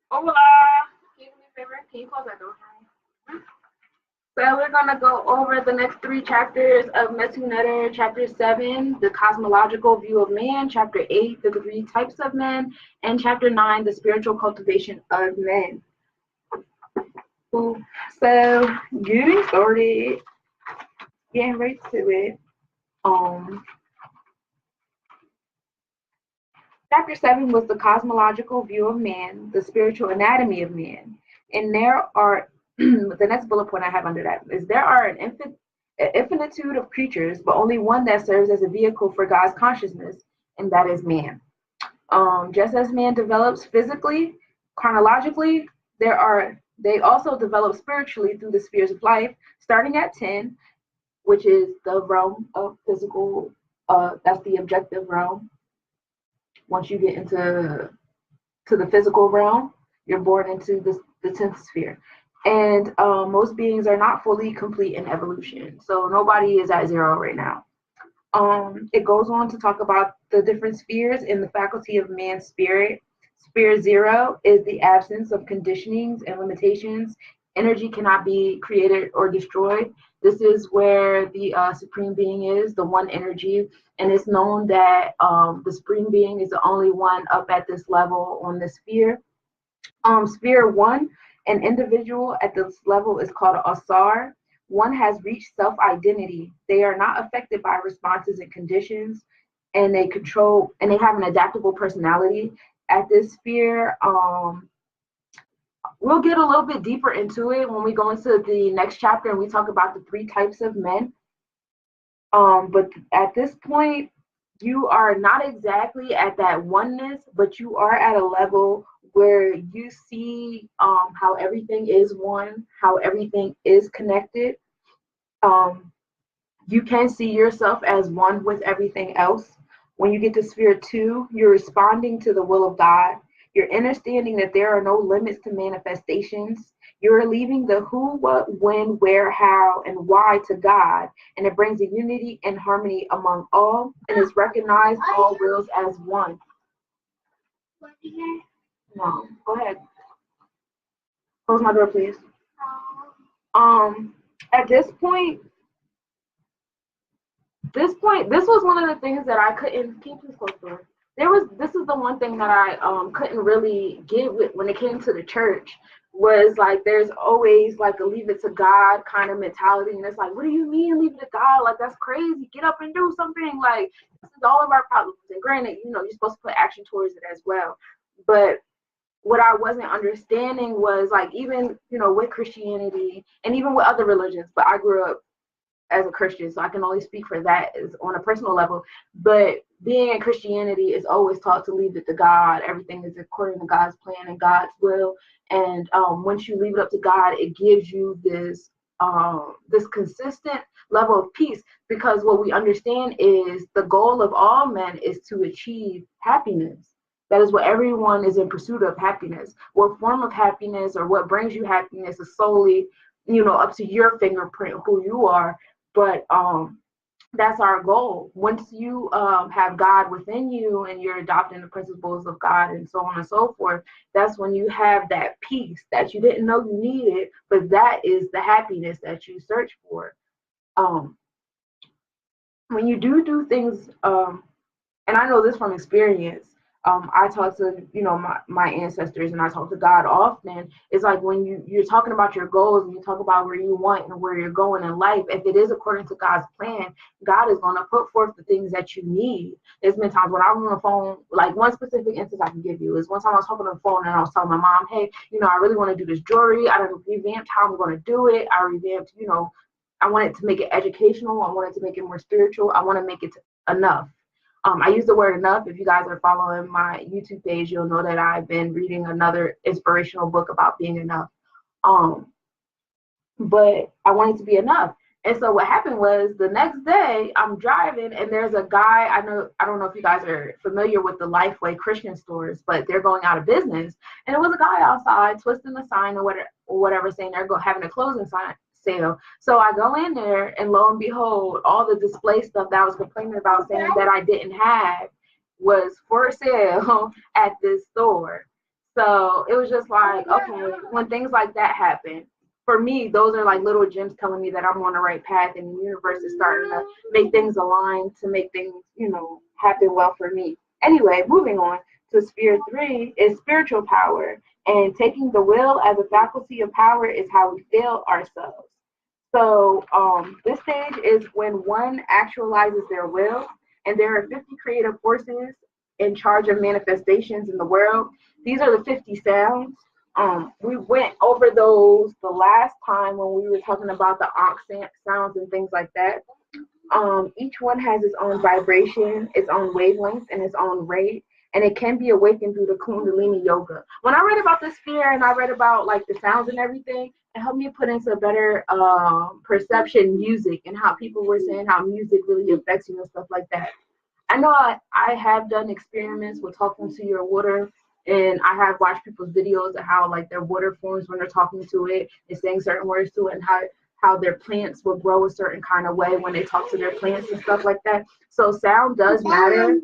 Hola. Can you do me a favor? Can you close that door for me? So we're gonna go over the next three chapters of Metu Neter, Chapter 7, the cosmological view of man, Chapter 8, the three types of men, and Chapter 9, the spiritual cultivation of men. Cool. So getting started, getting right to it. Um, Chapter 7 was the cosmological view of man, the spiritual anatomy of man. And there are, the next bullet point I have under that is there are an infinitude of creatures, but only one that serves as a vehicle for God's consciousness, and that is man. Just as man develops physically, chronologically, they also develop spiritually through the spheres of life, starting at 10, which is the realm of physical, that's the objective realm. Once you get into the physical realm, you're born into the 10th sphere. And most beings are not fully complete in evolution. So nobody is at zero right now. It goes on to talk about the different spheres in the faculty of man's spirit. Sphere 0 is the absence of conditionings and limitations. Energy cannot be created or destroyed. This is where the supreme being is, the one energy, and it's known that the supreme being is the only one up at this level on the sphere. Sphere 1, an individual at this level is called a Asar. One has reached self-identity. They are not affected by responses and conditions, and they have an adaptable personality. At this sphere, we'll get a little bit deeper into it when we go into the next chapter and we talk about the three types of men. But at this point, you are not exactly at that oneness, but you are at a level where you see how everything is one, how everything is connected. Um, you can see yourself as one with everything else. When you get to sphere 2, you're responding to the will of God. You're understanding that there are no limits to manifestations. You're leaving the who, what, when, where, how, and why to God, and it brings a unity and harmony among all, and is recognized all wills as one. No, go ahead. Close my door, please. At this was one of the things that I couldn't keep this close door. This is the one thing that I couldn't really get with when it came to the church was like there's always like a leave it to God kind of mentality, and it's like, what do you mean leave it to God? Like that's crazy. Get up and do something. Like this is all of our problems. And granted, you're supposed to put action towards it as well. But what I wasn't understanding was like even with Christianity and even with other religions, but I grew up as a Christian, so I can only speak for that is on a personal level. But being in Christianity is always taught to leave it to God. Everything is according to God's plan and God's will. And once you leave it up to God, it gives you this consistent level of peace, because what we understand is the goal of all men is to achieve happiness. That is what everyone is in pursuit of, happiness. What form of happiness or what brings you happiness is solely, up to your fingerprint, who you are. But that's our goal. Once you have God within you and you're adopting the principles of God and so on and so forth, that's when you have that peace that you didn't know you needed, but that is the happiness that you search for. Um, when you do things, and I know this from experience. I talk to my ancestors, and I talk to God often. It's like when you're talking about your goals and you talk about where you want and where you're going in life. If it is according to God's plan, God is going to put forth the things that you need. There's been times when I was on the phone, like one specific instance I can give you is one time I was talking on the phone and I was telling my mom, hey, I really want to do this jewelry. I don't revamped how I'm going to do it. I revamped, I wanted to make it educational. I wanted to make it more spiritual. I want to make it enough. I use the word enough. If you guys are following my YouTube page, you'll know that I've been reading another inspirational book about being enough. But I wanted to be enough. And so what happened was the next day I'm driving and there's a guy, I don't know if you guys are familiar with the Lifeway Christian stores, but they're going out of business. And it was a guy outside twisting the sign or whatever saying they're having a closing sale. So I go in there and lo and behold, all the display stuff that I was complaining about saying that I didn't have was for sale at this store. So it was just like, okay, when things like that happen, for me, those are like little gems telling me that I'm on the right path and the universe is starting to make things align to make things, happen well for me. Anyway, moving on to sphere three is spiritual power. And taking the will as a faculty of power is how we feel ourselves. So this stage is when one actualizes their will, and there are 50 creative forces in charge of manifestations in the world. These are the 50 sounds. We went over those the last time when we were talking about the accent sounds and things like that. Each one has its own vibration, its own wavelength, and its own rate, and it can be awakened through the Kundalini yoga. When I read about this sphere and I read about like the sounds and everything, it helped me put into a better perception music and how people were saying how music really affects you and stuff like that. I know I have done experiments with talking to your water, and I have watched people's videos of how like their water forms when they're talking to it and saying certain words to it, and how their plants will grow a certain kind of way when they talk to their plants and stuff like that. So sound does matter.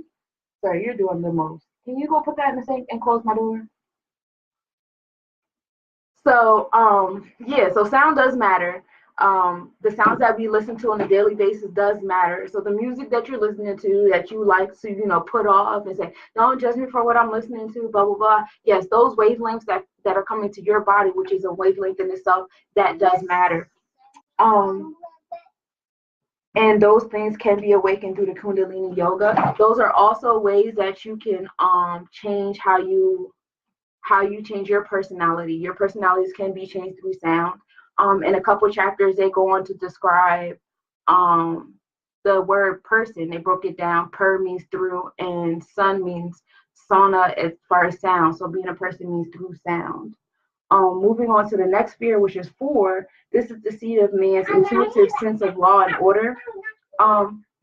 Sorry, you're doing the most. Can you go put that in the sink and close my door? So yeah, so sound does matter. The sounds that we listen to on a daily basis does matter. So the music that you're listening to that you like to, put off and say, don't judge me for what I'm listening to, blah blah blah. Yes, those wavelengths that are coming to your body, which is a wavelength in itself, that does matter. Um, and those things can be awakened through the Kundalini yoga. Those are also ways that you can change how you change your personality. Your personalities can be changed through sound. In a couple chapters, they go on to describe the word person. They broke it down. Per means through, and sun means sauna as far as sound. So being a person means through sound. Moving on to the next sphere, which is four, this is the seat of man's intuitive sense of law and order.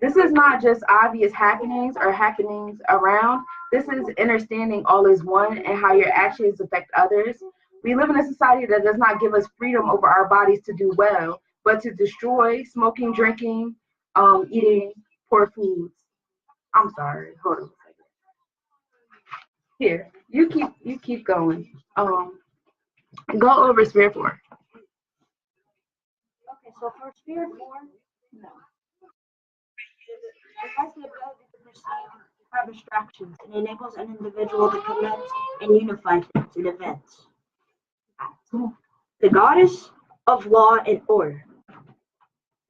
This is not just obvious happenings or happenings around. This is understanding all is one and how your actions affect others. We live in a society that does not give us freedom over our bodies to do well, but to destroy smoking, drinking, eating poor foods. I'm sorry. Hold on a second. Here, you keep going. Go over sphere four. Okay, so for sphere four, no. It has the ability to perceive abstractions and enables an individual to connect and unify things in events. The goddess of law and order.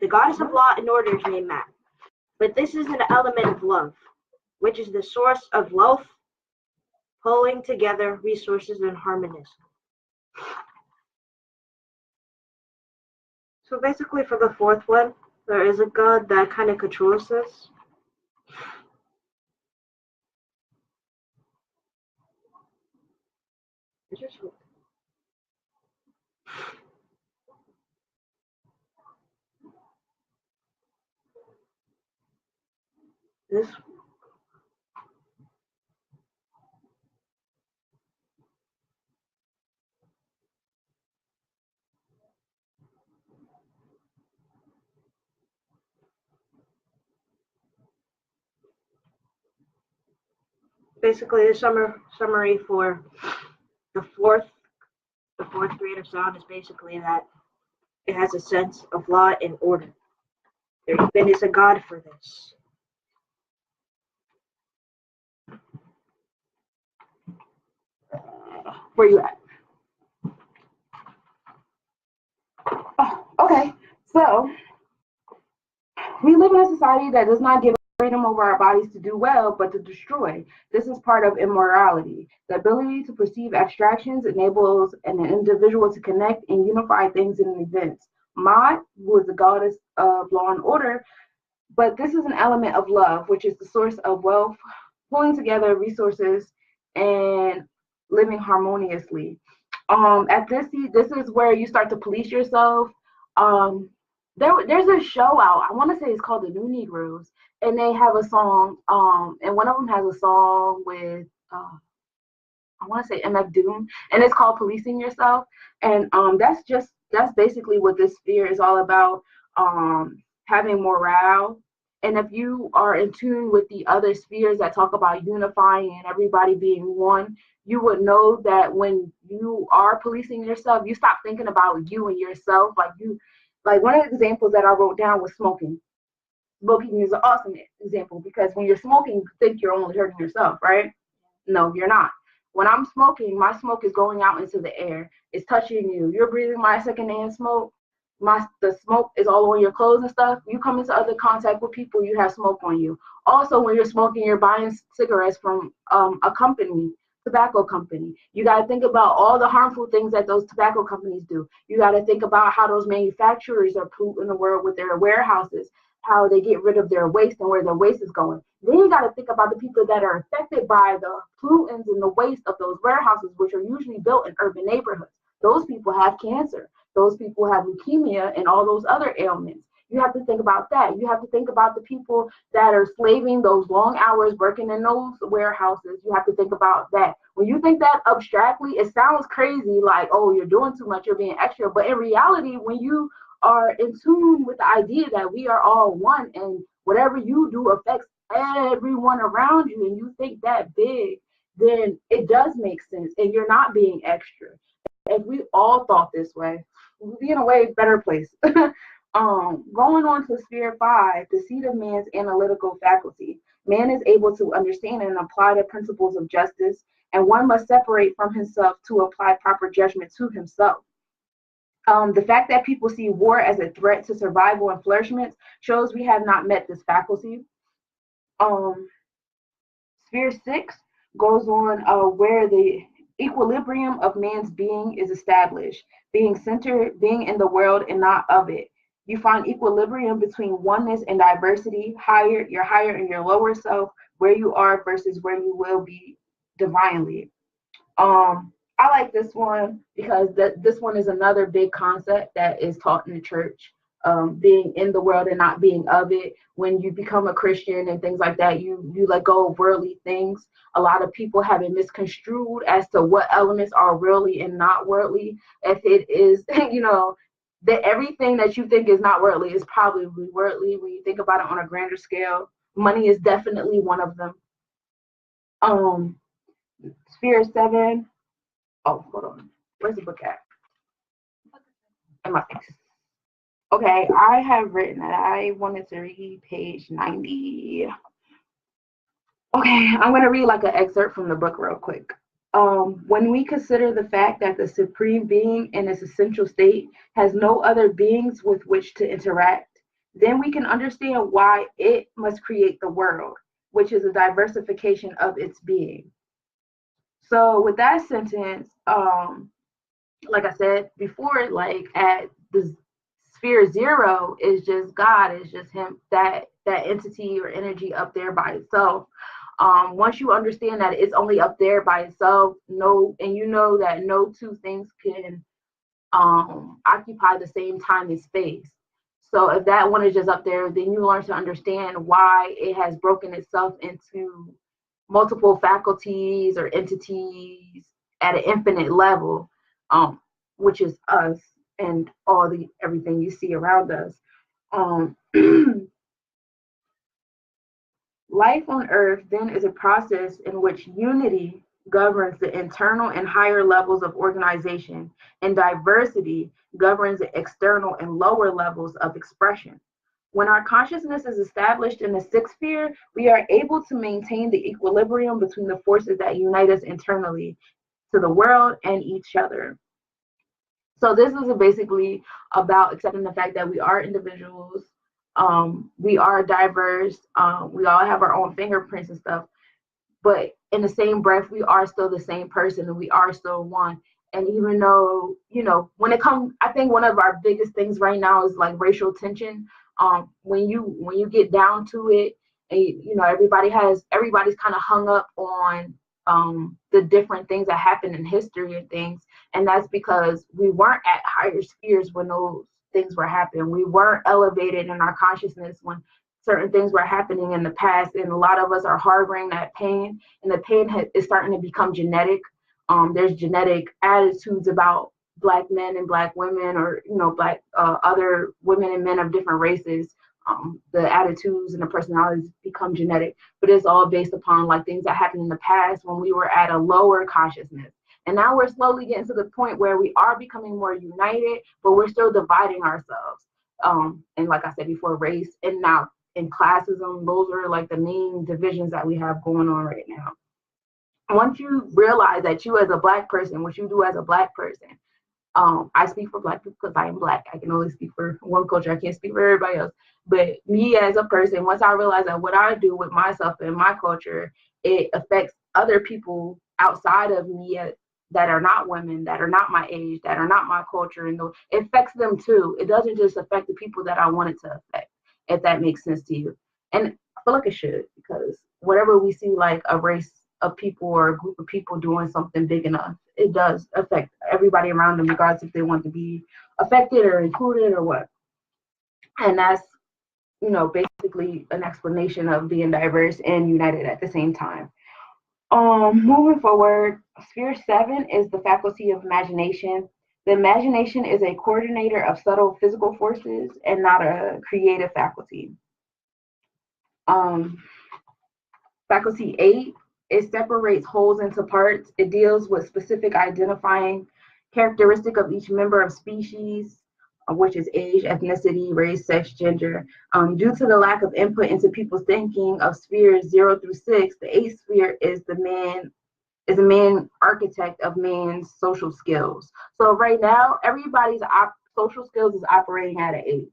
The goddess of law and order is named Mat, but this is an element of love, which is the source of wealth, pulling together resources and harmony. So basically for the fourth one, there is a god that kind of controls this. This basically the summary for the fourth creative sound is basically that it has a sense of law and order. There even is a god for this. Where you at? Oh, okay. So we live in a society that does not give us freedom over our bodies to do well, but to destroy. This is part of immorality. The ability to perceive abstractions enables an individual to connect and unify things in events. Maat, who is the goddess of law and order, but this is an element of love, which is the source of wealth, pulling together resources and living harmoniously. At this is where you start to police yourself. Um, there's a show out. I want to say it's called The New Negroes, and they have a song. And one of them has a song with I want to say MF Doom, and it's called Policing Yourself. And that's basically what this sphere is all about. Having morale And if you are in tune with the other spheres that talk about unifying and everybody being one, you would know that when you are policing yourself, you stop thinking about you and yourself. Like one of the examples that I wrote down was smoking. Smoking is an awesome example because when you're smoking, you think you're only hurting yourself, right? No, you're not. When I'm smoking, my smoke is going out into the air. It's touching you. You're breathing my secondhand smoke. The smoke is all on your clothes and stuff. You come into other contact with people, you have smoke on you. Also, when you're smoking, you're buying cigarettes from a company, tobacco company. You got to think about all the harmful things that those tobacco companies do. You got to think about how those manufacturers are polluting the world with their warehouses, how they get rid of their waste and where their waste is going. Then you got to think about the people that are affected by the pollutants and the waste of those warehouses, which are usually built in urban neighborhoods. Those people have cancer. Those people have leukemia and all those other ailments. You have to think about that. You have to think about the people that are slaving those long hours working in those warehouses. You have to think about that. When you think that abstractly, it sounds crazy, like, oh, you're doing too much, you're being extra. But in reality, when you are in tune with the idea that we are all one and whatever you do affects everyone around you, and you think that big, then it does make sense and you're not being extra. If we all thought this way, we'd be in a way better place. Going on to sphere 5, the seat of man's analytical faculty. Man is able to understand and apply the principles of justice, and one must separate from himself to apply proper judgment to himself. The fact that people see war as a threat to survival and flourishment shows we have not met this faculty. Um, Sphere 6 goes on where the equilibrium of man's being is established, being centered, being in the world and not of it. You find equilibrium between oneness and diversity, your higher and your lower self, where you are versus where you will be divinely. I like this one because this one is another big concept that is taught in the church. Being in the world and not being of it. When you become a Christian and things like that, you let go of worldly things. A lot of people have it misconstrued as to what elements are worldly and not worldly. If it is, that everything that you think is not worldly is probably worldly when you think about it on a grander scale. Money is definitely one of them. Sphere 7. Oh, hold on. Where's the book at? In my face. Okay, I have written that I wanted to read page 90. Okay, I'm going to read like an excerpt from the book real quick. When we consider the fact that the supreme being in its essential state has no other beings with which to interact, then we can understand why it must create the world, which is a diversification of its being. So with that sentence, like I said before, like at the sphere 0 is just God, is just him, that entity or energy up there by itself. Once you understand that it's only up there by itself, and you know that no two things can occupy the same time and space. So if that one is just up there, then you learn to understand why it has broken itself into multiple faculties or entities at an infinite level, which is us and everything you see around us. Life on Earth then is a process in which unity governs the internal and higher levels of organization, and diversity governs the external and lower levels of expression. When our consciousness is established in the sixth sphere, we are able to maintain the equilibrium between the forces that unite us internally to the world and each other. So this is basically about accepting the fact that we are individuals, we are diverse, we all have our own fingerprints and stuff, but in the same breath, we are still the same person and we are still one. And even though, when it comes, I think one of our biggest things right now is like racial tension. When you get down to it, and everybody's kind of hung up on the different things that happen in history and things, and that's because we weren't at higher spheres when those things were happening. We weren't elevated in our consciousness when certain things were happening in the past, and a lot of us are harboring that pain, and the pain is starting to become genetic. There's genetic attitudes about Black men and Black women, or Black other women and men of different races, The attitudes and the personalities become genetic, but it's all based upon like things that happened in the past when we were at a lower consciousness. And now we're slowly getting to the point where we are becoming more united, but we're still dividing ourselves. And like I said before, race and now in classism, those are like the main divisions that we have going on right now. Once you realize that you as a black person, what you do as a black person, I speak for black people because I am black. I can only speak for one culture. I can't speak for everybody else. But me as a person, once I realize that what I do with myself and my culture, it affects other people outside of me that are not women, that are not my age, that are not my culture, and it affects them too. It doesn't just affect the people that I want it to affect, if that makes sense to you. And I feel like it should, because whatever we see like a race of people or a group of people doing something big enough, it does affect everybody around them, regardless if they want to be affected or included or what. And that's, basically an explanation of being diverse and united at the same time. Moving forward, sphere 7 is the faculty of imagination. The imagination is a coordinator of subtle physical forces and not a creative faculty. Faculty 8, it separates wholes into parts. It deals with specific identifying characteristic of each member of species, which is age, ethnicity, race, sex, gender. Due to the lack of input into people's thinking of spheres 0 through 6, the 8th sphere is the main architect of man's social skills. So right now, everybody's social skills is operating at an 8.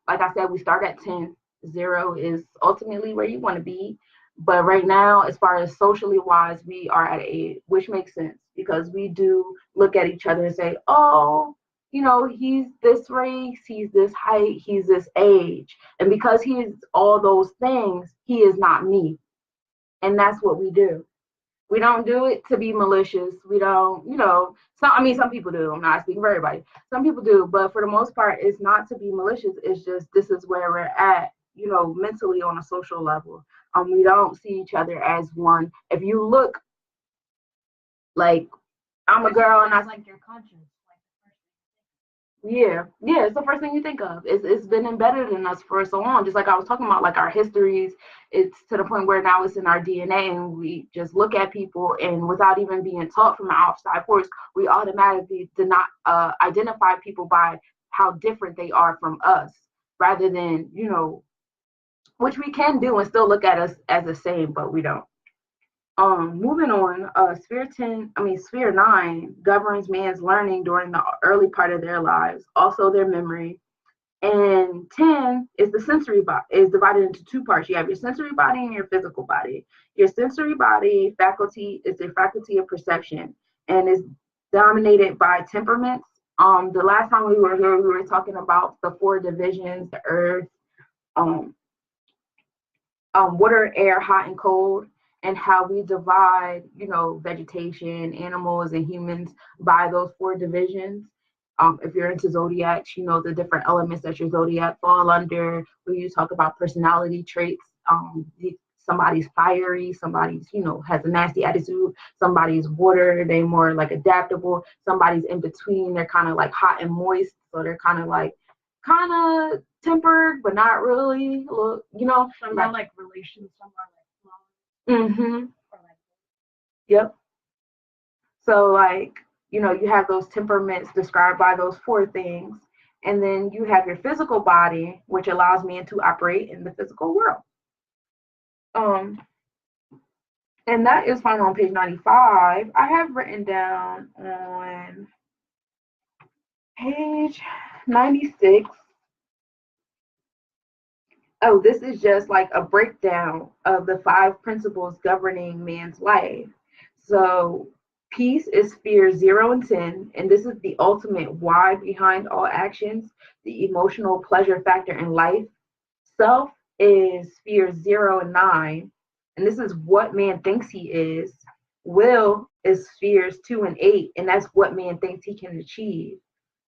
Like I said, we start at 10. 0 is ultimately where you want to be. But right now, as far as socially wise, we are at 8, which makes sense because we do look at each other and say, oh, he's this race, he's this height, he's this age. And because he is all those things, he is not me. And that's what we do. We don't do it to be malicious. We don't, some people do. I'm not speaking for everybody. Some people do, but for the most part, it's not to be malicious. It's just this is where we're at, mentally on a social level. We don't see each other as one. If you look, like, I'm a girl and I like your conscience. Yeah, it's the first thing you think of. It's been embedded in us for so long. Just like I was talking about, like our histories, it's to the point where now it's in our DNA, and we just look at people, and without even being taught from the outside force, we automatically do not identify people by how different they are from us, rather than which we can do and still look at us as the same, but we don't. Moving on, sphere 9 governs man's learning during the early part of their lives, also their memory. And 10 is the sensory body, is divided into 2 parts. You have your sensory body and your physical body. Your sensory body faculty is the faculty of perception and is dominated by temperaments. The last time we were here, we were talking about the 4 divisions: the earth, water, air, hot, and cold, and how we divide, vegetation, animals, and humans by those 4 divisions. If you're into zodiacs, the different elements that your zodiac fall under. When you talk about personality traits, somebody's fiery, somebody's, has a nasty attitude, somebody's water, they're more like adaptable, somebody's in between, they're kind of like hot and moist, so they're kind of tempered, but not really. Some are like relations, some are like love. Yep. So you have those temperaments described by those 4 things, and then you have your physical body, which allows man to operate in the physical world. And that is found on page 95. I have written down on page 96. Oh, this is just like a breakdown of the 5 principles governing man's life. So peace is sphere 0 and 10, and this is the ultimate why behind all actions, the emotional pleasure factor in life. Self is sphere 0 and 9, and this is what man thinks he is. Will is spheres 2 and 8, and that's what man thinks he can achieve.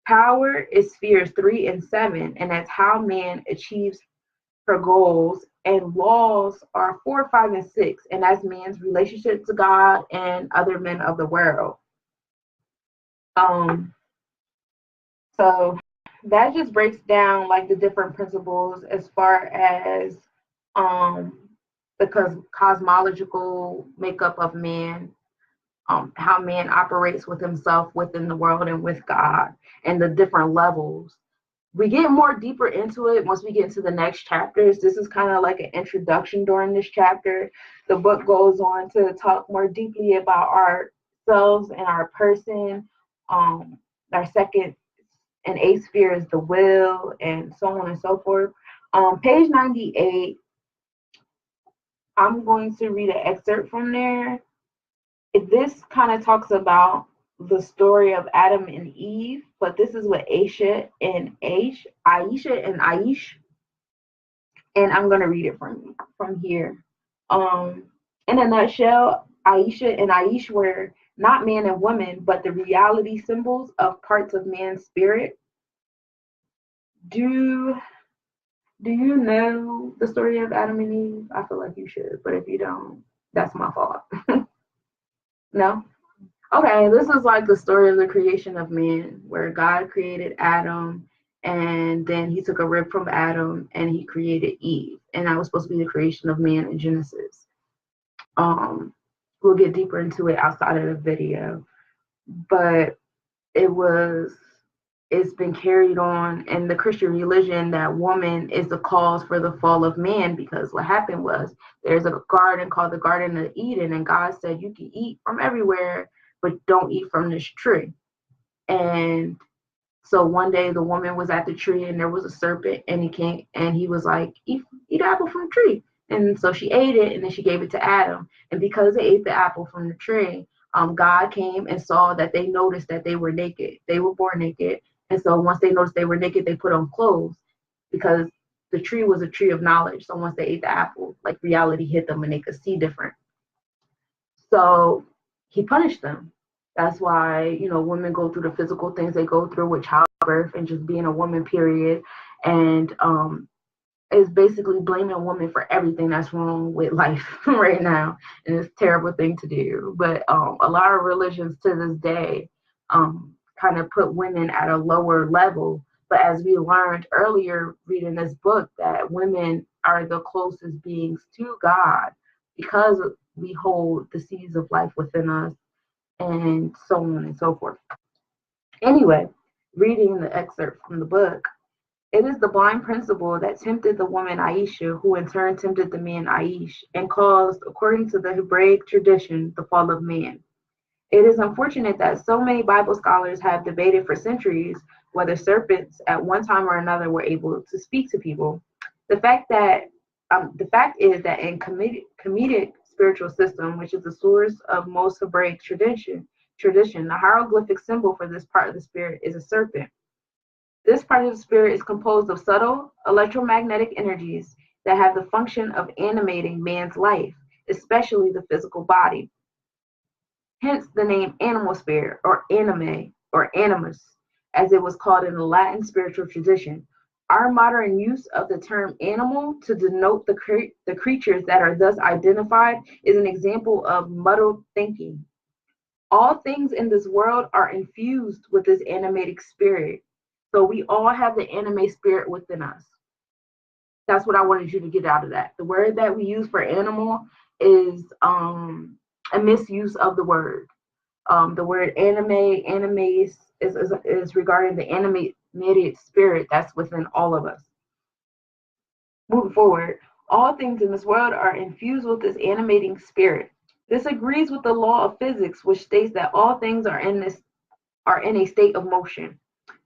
Power is spheres 3 and 7, and that's how man achieves her goals. And laws are 4, 5, and 6, and that's man's relationship to God and other men of the world. So that just breaks down like the different principles as far as um the cosmological makeup of man, how man operates with himself within the world and with God, and the different levels. We get more deeper into it once we get into the next chapters. This is kind of like an introduction during this chapter. The book goes on to talk more deeply about ourselves and our person. Um, our second and eighth sphere is the will, and so on and so forth. Page 98, I'm going to read an excerpt from there. This kind of talks about the story of Adam and Eve, but this is what Aisha and Aish, and I'm gonna read it from here. Um, in a nutshell, Aisha and Aish were not man and woman, but the reality symbols of parts of man's spirit. Do do you know the story of Adam and Eve? I feel like you should, but if you don't, that's my fault. No? Okay, this is like the story of the creation of man, where God created Adam, and then he took a rib from Adam and he created Eve. And that was supposed to be the creation of man in Genesis. Um, we'll get deeper into it outside of the video. But it was it's been carried on in the Christian religion that woman is the cause for the fall of man, because what happened was there's a garden called the Garden of Eden, and God said you can eat from everywhere, but don't eat from this tree. And so one day the woman was at the tree and there was a serpent, and he came and he was like, eat apple from the tree. And so she ate it, and then she gave it to Adam. And because they ate the apple from the tree, God came and saw that they noticed that they were naked. They were born naked. And so once they noticed they were naked, they put on clothes, because the tree was a tree of knowledge. So once they ate the apple, like reality hit them and they could see different. So he punished them. That's why, women go through the physical things they go through with childbirth and just being a woman, period. And is basically blaming a woman for everything that's wrong with life right now. And it's a terrible thing to do. But a lot of religions to this day kind of put women at a lower level. But as we learned earlier reading this book, that women are the closest beings to God, because we hold the seeds of life within us, and so on and so forth. Anyway, reading the excerpt from the book, it is the blind principle that tempted the woman Aisha, who in turn tempted the man Aish, and caused, according to the Hebraic tradition, the fall of man. It is unfortunate that so many Bible scholars have debated for centuries whether serpents at one time or another were able to speak to people. The fact that the fact is that in comedic spiritual system, which is the source of most Hebraic tradition, the hieroglyphic symbol for this part of the spirit is a serpent. This part of the spirit is composed of subtle electromagnetic energies that have the function of animating man's life, especially the physical body. Hence the name animal spirit, or anime, or animus, as it was called in the Latin spiritual tradition. Our modern use of the term animal to denote the creatures that are thus identified is an example of muddled thinking. All things in this world are infused with this animatic spirit. So we all have the anime spirit within us. That's what I wanted you to get out of that. The word that we use for animal is a misuse of the word. The word is regarding the animated spirit that's within all of us. Moving forward, all things in this world are infused with this animating spirit. This agrees with the law of physics, which states that all things are in a state of motion.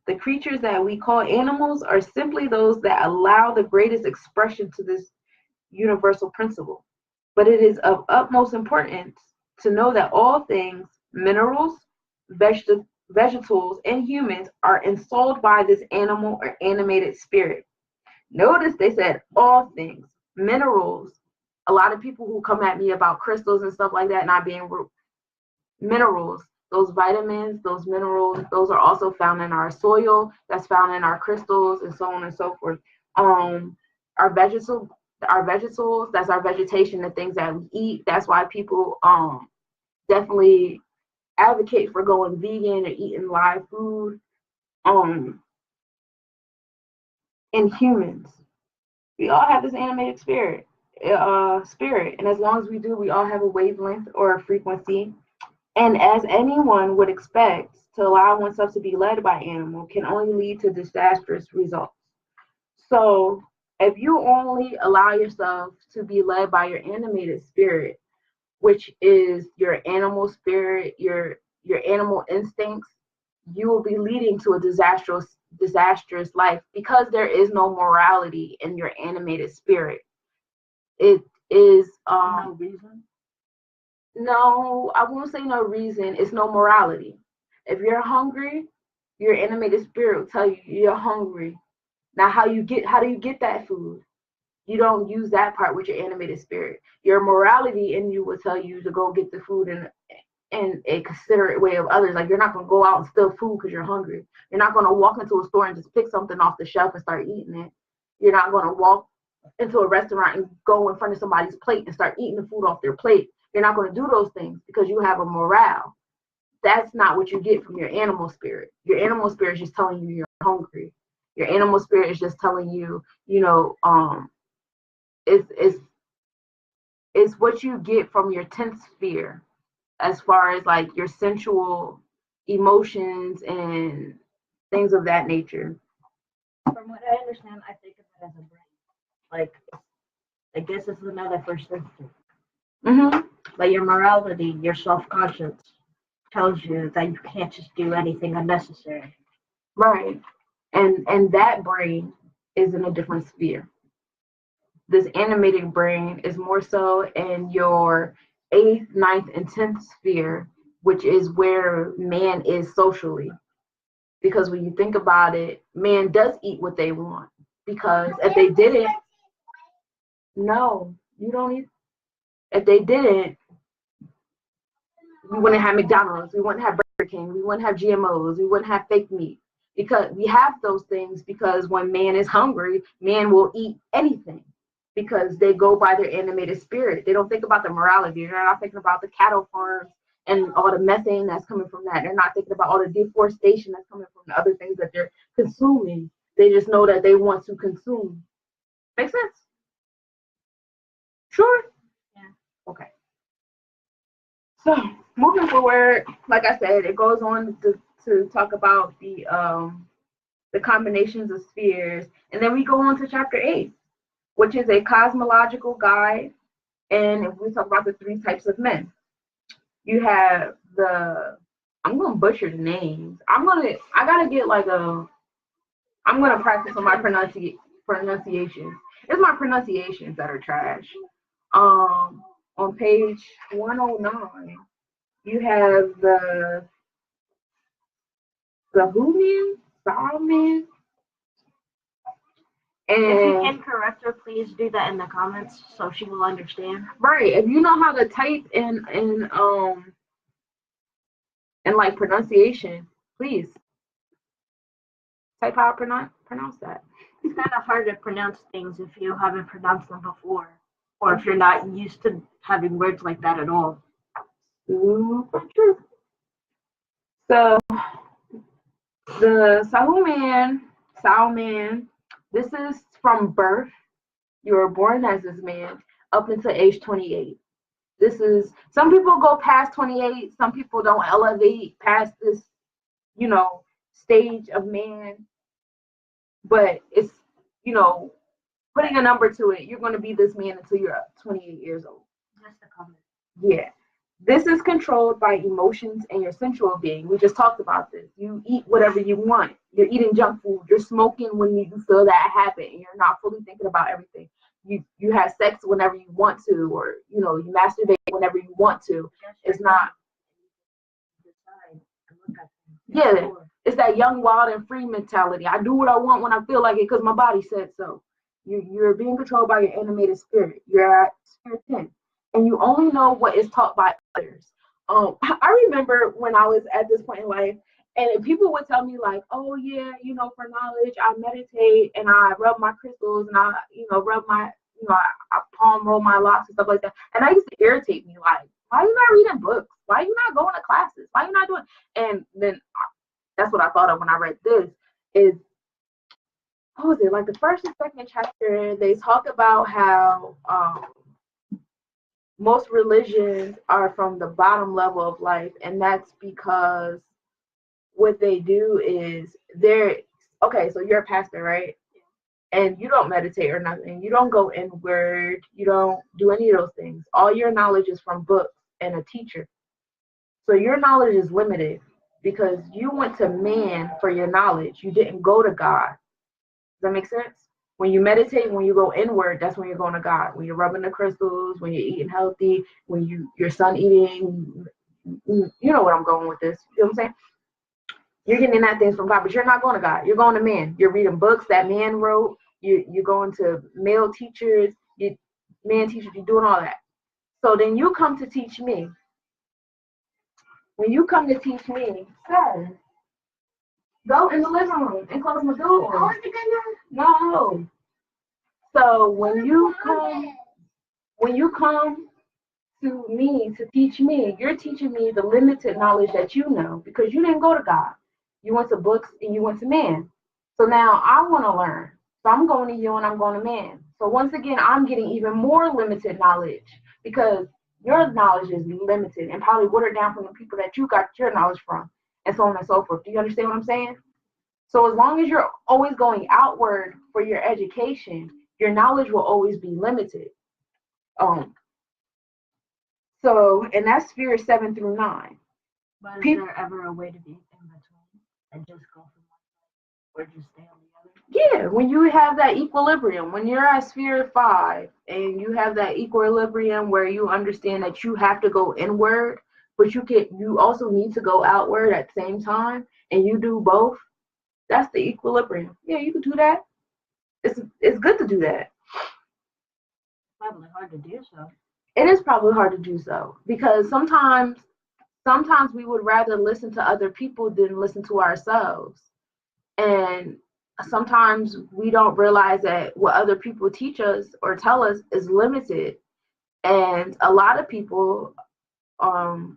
The creatures that we call animals are simply those that allow the greatest expression to this universal principle. But it is of utmost importance to know that all things, minerals, vegetables, and humans, are ensouled by this animal or animated spirit. Notice they said all things, minerals. A lot of people who come at me about crystals and stuff like that not being minerals, those vitamins, those minerals, those are also found in our soil, that's found in our crystals, and so on and so forth. Um, our vegetables, that's our vegetation, the things that we eat. That's why people definitely advocate for going vegan and eating live food. Um, in humans. We all have this animated spirit, and as long as we do, we all have a wavelength or a frequency. And as anyone would expect, to allow oneself to be led by animal can only lead to disastrous results. So if you only allow yourself to be led by your animated spirit, which is your animal spirit, your animal instincts, you will be leading to a disastrous life because there is no morality in your animated spirit. It is No reason. no, I won't say no reason, it's no morality. If you're hungry, your animated spirit will tell you you're hungry. Now how do you get that food? You don't use that part with your animated spirit. Your morality in you will tell you to go get the food in a considerate way of others. Like, you're not gonna go out and steal food because you're hungry. You're not gonna walk into a store and just pick something off the shelf and start eating it. You're not gonna walk into a restaurant and go in front of somebody's plate and start eating the food off their plate. You're not gonna do those things because you have a morale. That's not what you get from your animal spirit. Your animal spirit is just telling you you're hungry. Your animal spirit is just telling you, it's it's what you get from your 10th sphere, as far as like your sensual emotions and things of that nature. From what I understand, I think of it as a brain. Like, I guess it's another first instinct. Mm-hmm. Like your morality, your self-conscience tells you that you can't just do anything unnecessary. Right. And that brain is in a different sphere. This animated brain is more so in your 8th, ninth, and 10th sphere, which is where man is socially. Because when you think about it, man does eat what they want. Because if they didn't, no, you don't eat. If they didn't, we wouldn't have McDonald's, we wouldn't have Burger King, we wouldn't have GMOs, we wouldn't have fake meat. Because we have those things because when man is hungry, man will eat anything because they go by their animated spirit. They don't think about the morality. They're not thinking about the cattle farms and all the methane that's coming from that. They're not thinking about all the deforestation that's coming from the other things that they're consuming. They just know that they want to consume. Make sense? Sure? Yeah. Okay. So moving forward, like I said, it goes on to talk about the combinations of spheres, and then we go on to chapter 8, which is a cosmological guide. And if we talk about the 3 types of men, you have I'm gonna butcher the names. I gotta get like I'm gonna practice on my pronunciations. It's my pronunciations that are trash. On page 109, you have the Sahumian, Salman, If you and can correct her, please do that in the comments so she will understand. right. If you know how to type in like pronunciation, please type how I pronounce that. It's kind of hard to pronounce things if you haven't pronounced them before, or if you're not used to having words like that at all. Super true. So the Salman, this is from birth. You were born as this man up until age 28. This is, some people go past 28, some people don't elevate past this, stage of man, but it's, putting a number to it, you're going to be this man until you're 28 years old. Just a comment. Yeah. This is controlled by emotions and your sensual being. We just talked about this. You eat whatever you want. You're eating junk food. You're smoking when you feel that habit and you're not fully thinking about everything. You have sex whenever you want to, or you masturbate whenever you want to. It's not. Yeah, it's that young, wild, and free mentality. I do what I want when I feel like it because my body said so. You're being controlled by your animated spirit. You're at sphere 10, and you only know what is taught by others. I remember when I was at this point in life, and people would tell me like, "Oh yeah, for knowledge, I meditate and I rub my crystals and I, rub my, I palm roll my locks and stuff like that." And I used to irritate me like, "Why are you not reading books? Why are you not going to classes? Why are you not doing?" And then that's what I thought of when I read this. Is what was it, like the first and second chapter, they talk about how most religions are from the bottom level of life, and that's because what they do is they're okay. So you're a pastor, right? And you don't meditate or nothing. You don't go inward. You don't do any of those things. All your knowledge is from books and a teacher. So your knowledge is limited because you went to man for your knowledge. You didn't go to God. Does that make sense? When you meditate, when you go inward, that's when you're going to God. When you're rubbing the crystals, when you're eating healthy, when your son eating, you know what I'm going with this. You know what I'm saying? You're getting that things from God, but you're not going to God. You're going to men. You're reading books that man wrote. You're going to male teachers. Man teachers. You're doing all that. So then you come to teach me. When you come to teach me, sir, go in the living room and close my door. No. So when you come to me to teach me, you're teaching me the limited knowledge that you know because you didn't go to God. You went to books and you went to man. So now I want to learn. So I'm going to you and I'm going to man. So once again, I'm getting even more limited knowledge because your knowledge is limited and probably watered down from the people that you got your knowledge from, and so on and so forth. Do you understand what I'm saying? So as long as you're always going outward for your education, your knowledge will always be limited. Um, and that's sphere 7 through 9. But is there ever a way to be in between and just go from one side or just stay on the other? Yeah, when you have that equilibrium, when you're at sphere 5 and you have that equilibrium where you understand that you have to go inward, but you also need to go outward at the same time, and you do both. That's the equilibrium. Yeah, you can do that. It's good to do that. Probably hard to do so. It is probably hard to do so because sometimes we would rather listen to other people than listen to ourselves. And sometimes we don't realize that what other people teach us or tell us is limited. And a lot of people, I'm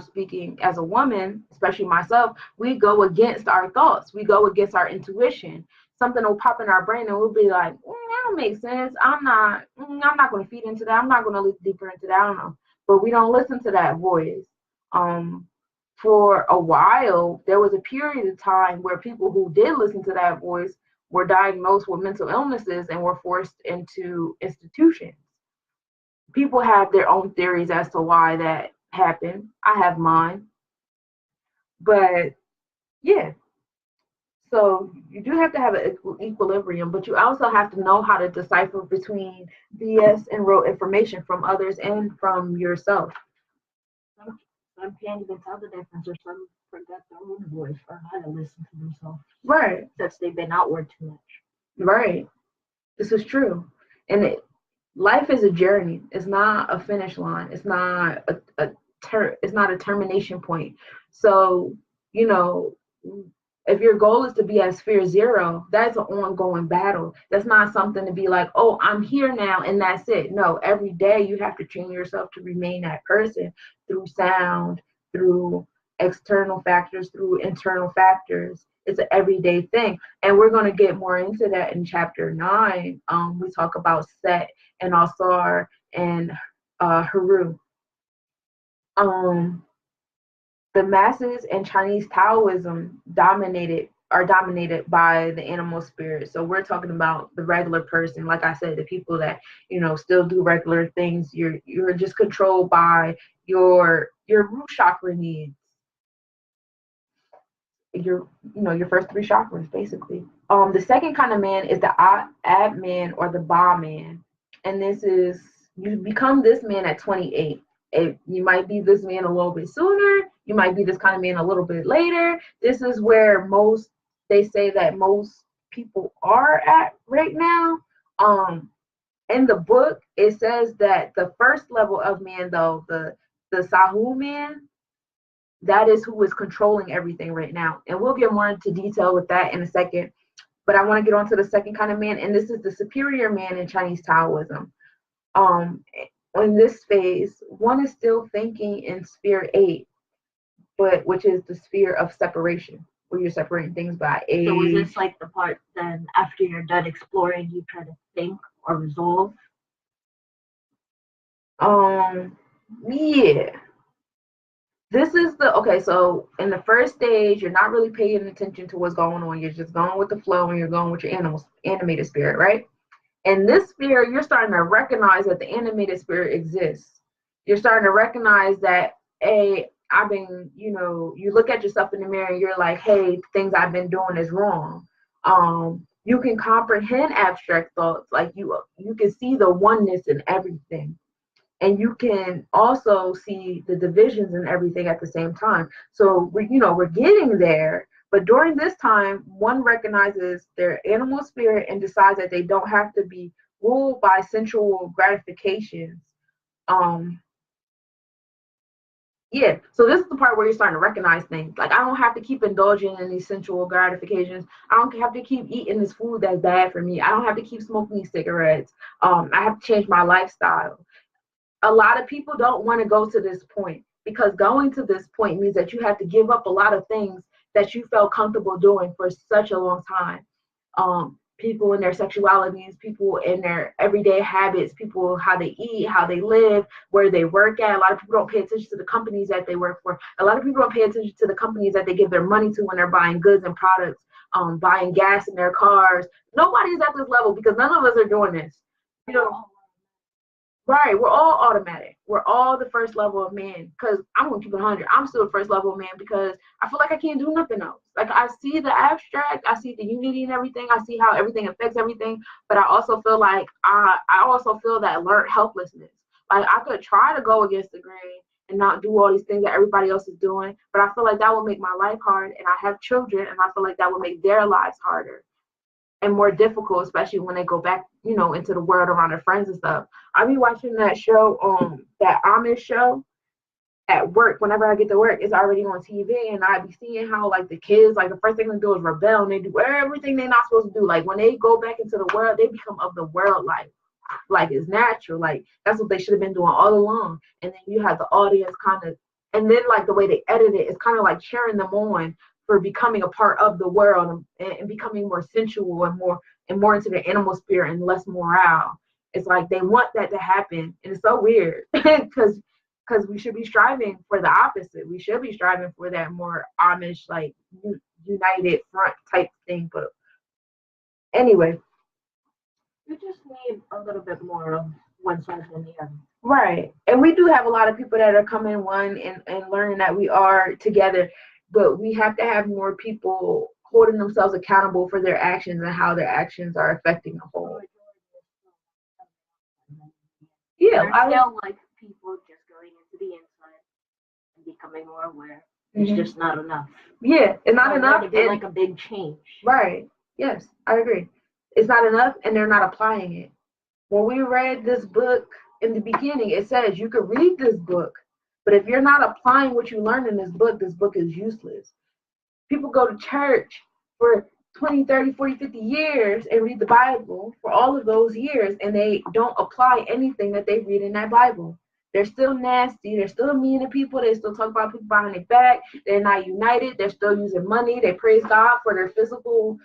speaking as a woman, especially myself, we go against our thoughts. We go against our intuition. Something will pop in our brain and we'll be like, that don't make sense. I'm not going to feed into that. I'm not going to look deeper into that. I don't know. But we don't listen to that voice. For a while, there was a period of time where people who did listen to that voice were diagnosed with mental illnesses and were forced into institutions. People have their own theories as to why that happened. I have mine. But yeah, so you do have to have an equilibrium, but you also have to know how to decipher between BS and real information from others and from yourself. Some can't even tell the difference, or some forget their own voice or how to listen to themselves. Right. Since they've been outward too much. Right. This is true. And life is a journey. It's not a finish line. It's not it's not a termination point. So, you know, if your goal is to be at sphere 0, that's an ongoing battle. That's not something to be like, oh, I'm here now and that's it. No, every day you have to train yourself to remain that person through sound, through external factors, through internal factors. It's an everyday thing. And we're going to get more into that in chapter 9. We talk about Set and Asar and Haru. The masses in Chinese Taoism are dominated by the animal spirit. So we're talking about the regular person. Like I said, the people that, still do regular things. You're just controlled by your root chakra needs. Your first 3 chakras, basically. The second kind of man is the ab man or the ba man. And this is, you become this man at 28. You might be this man a little bit sooner. You might be this kind of man a little bit later. This is where they say that most people are at right now. In the book, it says that the first level of man, though, the Sahu man, that is who is controlling everything right now. And we'll get more into detail with that in a second. But I want to get on to the second kind of man, and this is the superior man in Chinese Taoism. In this phase, one is still thinking in sphere 8, which is the sphere of separation. where you're separating things by age. So was this like the part then after you're done exploring, you try to think or resolve? Yeah. This is okay, so in the first stage, you're not really paying attention to what's going on. You're just going with the flow and you're going with your animated spirit, right? In this spirit, you're starting to recognize that the animated spirit exists. You're starting to recognize that, hey, I've been, you look at yourself in the mirror and you're like, hey, things I've been doing is wrong. You can comprehend abstract thoughts, like you can see the oneness in everything, and you can also see the divisions and everything at the same time. So we're getting there, but during this time, one recognizes their animal spirit and decides that they don't have to be ruled by sensual gratifications. um yeah, so this is the part where you're starting to recognize things. Like, I don't have to keep indulging in these sensual gratifications. I don't have to keep eating this food that's bad for me. I don't have to keep smoking these cigarettes. I have to change my lifestyle. A lot of people don't want to go to this point, because going to this point means that you have to give up a lot of things that you felt comfortable doing for such a long time. People in their sexualities, people in their everyday habits, people how they eat, how they live, where they work at. A lot of people don't pay attention to the companies that they work for. A lot of people don't pay attention to the companies that they give their money to when they're buying goods and products, buying gas in their cars. Nobody's at this level because none of us are doing this. You know, Right, we're all automatic. We're all the first level of man. Because I'm gonna keep it 100. I'm still the first level of man because I feel like I can't do nothing else. Like, I see the abstract, I see the unity and everything, I see how everything affects everything, but I also feel like I also feel that learned helplessness. Like, I could try to go against the grain and not do all these things that everybody else is doing, but I feel like that would make my life hard, and I have children, and I feel like that would make their lives harder and more difficult, especially when they go back, into the world around their friends and stuff. I be watching that show, that Amish show at work. Whenever I get to work, it's already on TV, and I be seeing how, like, the kids, like, the first thing they do is rebel, and they do everything they're not supposed to do. Like, when they go back into the world, they become of the world, like it's natural. Like, that's what they should have been doing all along. And then you have the audience kind of, and then, like, the way they edit it, it's kind of like cheering them on for becoming a part of the world, and becoming more sensual and more into their animal spirit and less morale. It's like they want that to happen, and it's so weird because we should be striving for the opposite. We should be striving for that more Amish, like, united front type thing. But anyway, You just need a little bit more of one side than the other. right. And we do have a lot of people that are coming one and learning that we are together, but we have to have more people holding themselves accountable for their actions and how their actions are affecting the whole. Yeah, There's still like people just going into the inside and becoming more aware. It's just not enough. Yeah, it's not enough. To be like a big change. Right. Yes, I agree. It's not enough, and they're not applying it. When we read this book in the beginning, it says you could read this book, but if you're not applying what you learned in this book is useless. People go to church for 20, 30, 40, 50 years and read the Bible for all of those years, and they don't apply anything that they read in that Bible. They're still nasty. They're still mean to people. They still talk about people behind their back. They're not united. They're still using money. They praise God for their physical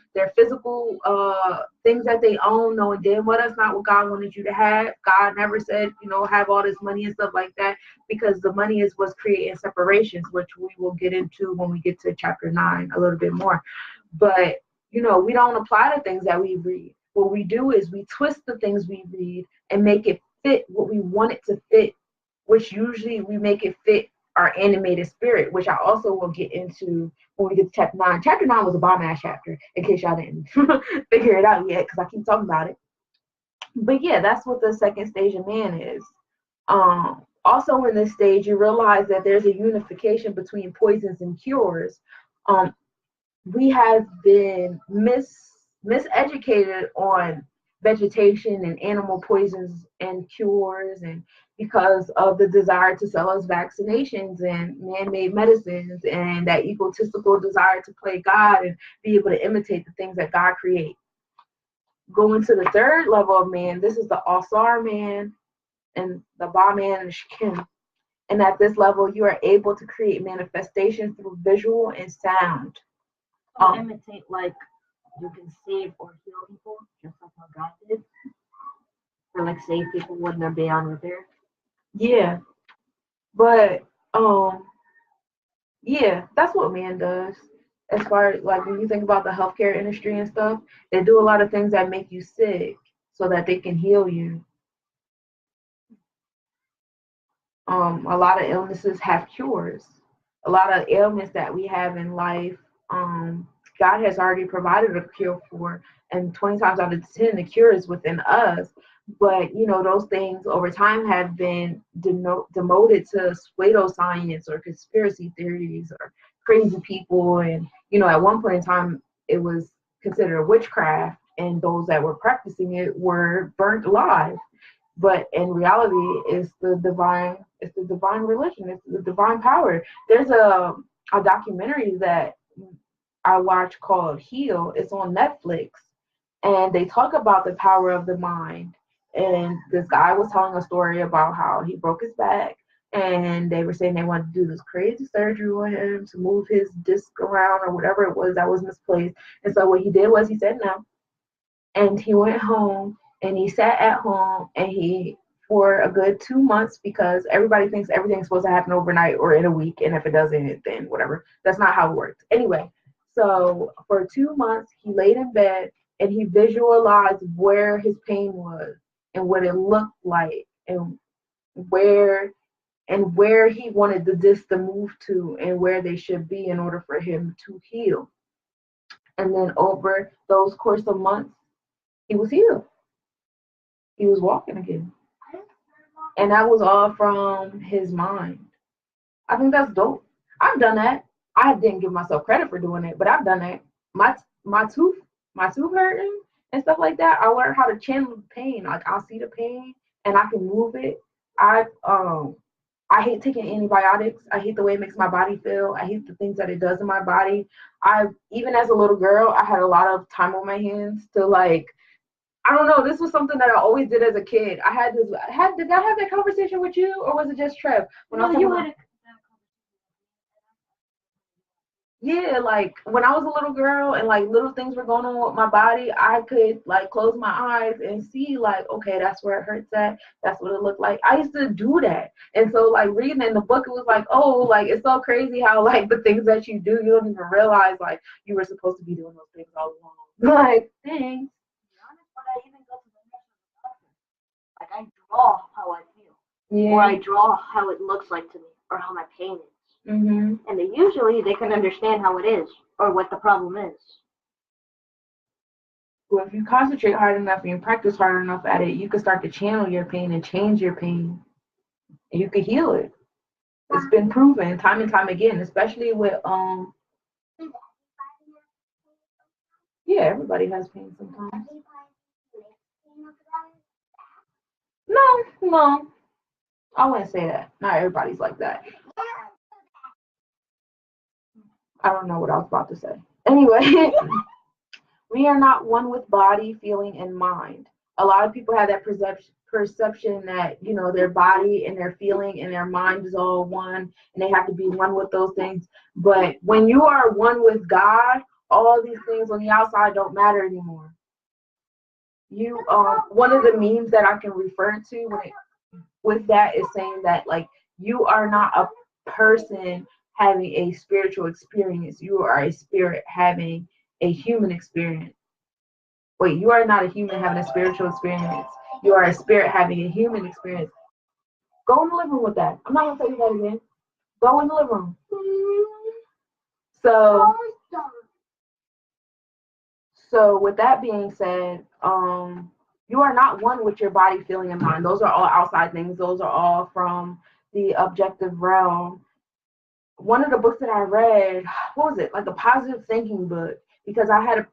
things that they own, knowing damn well that's not what God wanted you to have. God never said, have all this money and stuff like that, because the money is what's creating separations, which we will get into when we get to chapter 9 a little bit more. But we don't apply the things that we read. What we do is we twist the things we read and make it fit what we want it to fit, which usually we make it fit our animated spirit, which I also will get into when we get to chapter 9. Chapter 9 was a bomb ass chapter, in case y'all didn't figure it out yet, because I keep talking about it. But yeah, that's what the second stage of man is. Also in this stage, you realize that there's a unification between poisons and cures. We have been miseducated on vegetation and animal poisons and cures, and because of the desire to sell us vaccinations and man-made medicines, and that egotistical desire to play God and be able to imitate the things that God creates. Going to the third level of man, this is the Asar man and the Ba man and the Shekin. And at this level, you are able to create manifestation through visual and sound. Imitate, like, you can save or heal people, just like how God did. Or, like, save people when they're beyond repair. Yeah, but yeah, that's what man does. As far as like when you think about the healthcare industry and stuff, they do a lot of things that make you sick so that they can heal you. A lot of illnesses have cures. A lot of ailments that we have in life, um, God has already provided a cure for, and 20 times out of 10, the cure is within us. But you know, those things over time have been demoted to pseudoscience or conspiracy theories or crazy people. And you know, at one point in time, it was considered witchcraft, and those that were practicing it were burnt alive. But in reality, it's the divine religion, it's the divine power. There's a documentary that I watch called Heal. It's on Netflix, and they talk about the power of the mind. And this guy was telling a story about how he broke his back, and they were saying they wanted to do this crazy surgery on him to move his disc around or whatever it was that was misplaced. And so what he did was he said no, and he went home and he sat at home and he for a good 2 months, because everybody thinks everything's supposed to happen overnight or in a week, and if it doesn't, then whatever. That's not how it works anyway. So for 2 months he laid in bed and he visualized where his pain was and what it looked like, where where he wanted the disc to move to and where they should be in order for him to heal. And then over those course of months, he was healed. He was walking again. And that was all from his mind. I think that's dope. I've done that. I didn't give myself credit for doing it, but I've done that. My my tooth, my tooth hurting and stuff like that. I learned how to channel the pain. Like I'll see the pain and I can move it. I hate taking antibiotics. I hate the way it makes my body feel. I hate the things that it does in my body. I even as a little girl, I had a lot of time on my hands to like I don't know. This was something that I always did as a kid. I had this. Did I have that conversation with you, or was it just Trev? When I was you had yeah, like when I was a little girl and like little things were going on with my body, I could like close my eyes and see like, okay, that's where it hurts at. That's what it looked like. I used to do that. And so like reading in the book, it was like, oh, like it's so crazy how like the things that you do, you don't even realize like you were supposed to be doing those things all along. Like, thanks. When I even go to the nurse, like I draw how I feel, Yeah. or I draw how it looks like to me, or how my pain is. Mm-hmm. And they can understand how it is or what the problem is. Well, if you concentrate hard enough and you practice hard enough at it, you can start to channel your pain and change your pain, and you can heal it. It's been proven time and time again, especially with yeah, everybody has pain sometimes. No, I wouldn't say that. Not everybody's like that. I don't know what I was about to say. Anyway, we are not one with body, feeling, and mind. A lot of people have that perception that you know their body and their feeling and their mind is all one, and they have to be one with those things. But when you are one with God, all these things on the outside don't matter anymore. You one of the memes that I can refer to with that is saying that like you are not a person having a spiritual experience. You are a spirit having a human experience. Wait, you are not a human having a spiritual experience. You are a spirit having a human experience. Go in the living room with that. I'm not gonna tell you that again. Go in the living room. So with that being said, you are not one with your body, feeling, and mind. Those are all outside things. Those are all from the objective realm. One of the books that I read, what was it? Like a positive thinking book, because I had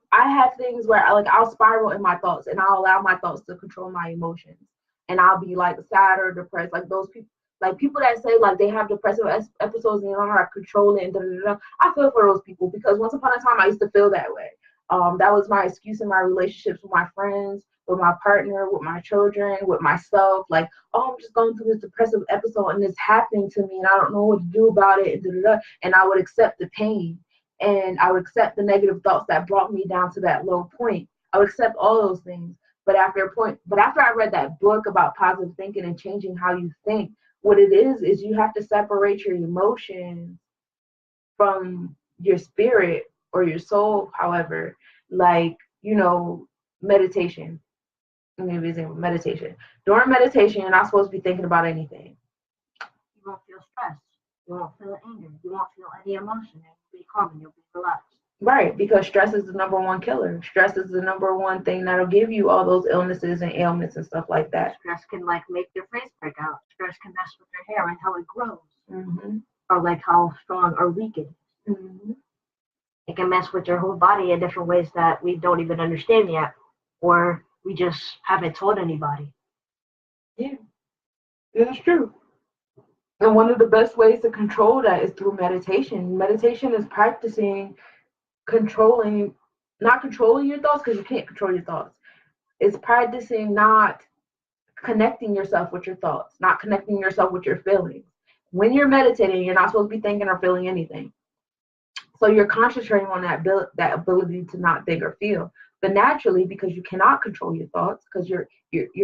things where I'll spiral in my thoughts and I'll allow my thoughts to control my emotions, and I'll be like sad or depressed. Like those people, like people that say like they have depressive episodes and they don't know how to control it. And da, da, da, da. I feel for those people because once upon a time I used to feel that way. That was my excuse in my relationships with my friends, with my partner, with my children, with myself. Like, oh, I'm just going through this depressive episode and it's happening to me and I don't know what to do about it. And, da, da, da. And I would accept the pain. and I would accept the negative thoughts that brought me down to that low point. I would accept all those things. But after I read that book about positive thinking and changing how you think, what it is you have to separate your emotions from your spirit or your soul, however, like, meditation. Maybe it's meditation. During meditation, you're not supposed to be thinking about anything. You won't feel stress. You won't feel anger. You won't feel any emotion. You'll be calm and you'll be relaxed. Right, because stress is the number one killer. Stress is the number one thing that'll give you all those illnesses and ailments and stuff like that. Stress can make your face break out. Stress can mess with your hair and how it grows, or how strong or weak it is. It can mess with your whole body in different ways that we don't even understand yet, or we just haven't told anybody. Yeah, it's true. And one of the best ways to control that is through meditation. Meditation is practicing not controlling your thoughts, because you can't control your thoughts. It's practicing not connecting yourself with your thoughts, not connecting yourself with your feelings. When you're meditating, you're not supposed to be thinking or feeling anything. So you're concentrating on that ability to not think or feel. But naturally, because you cannot control your thoughts, because your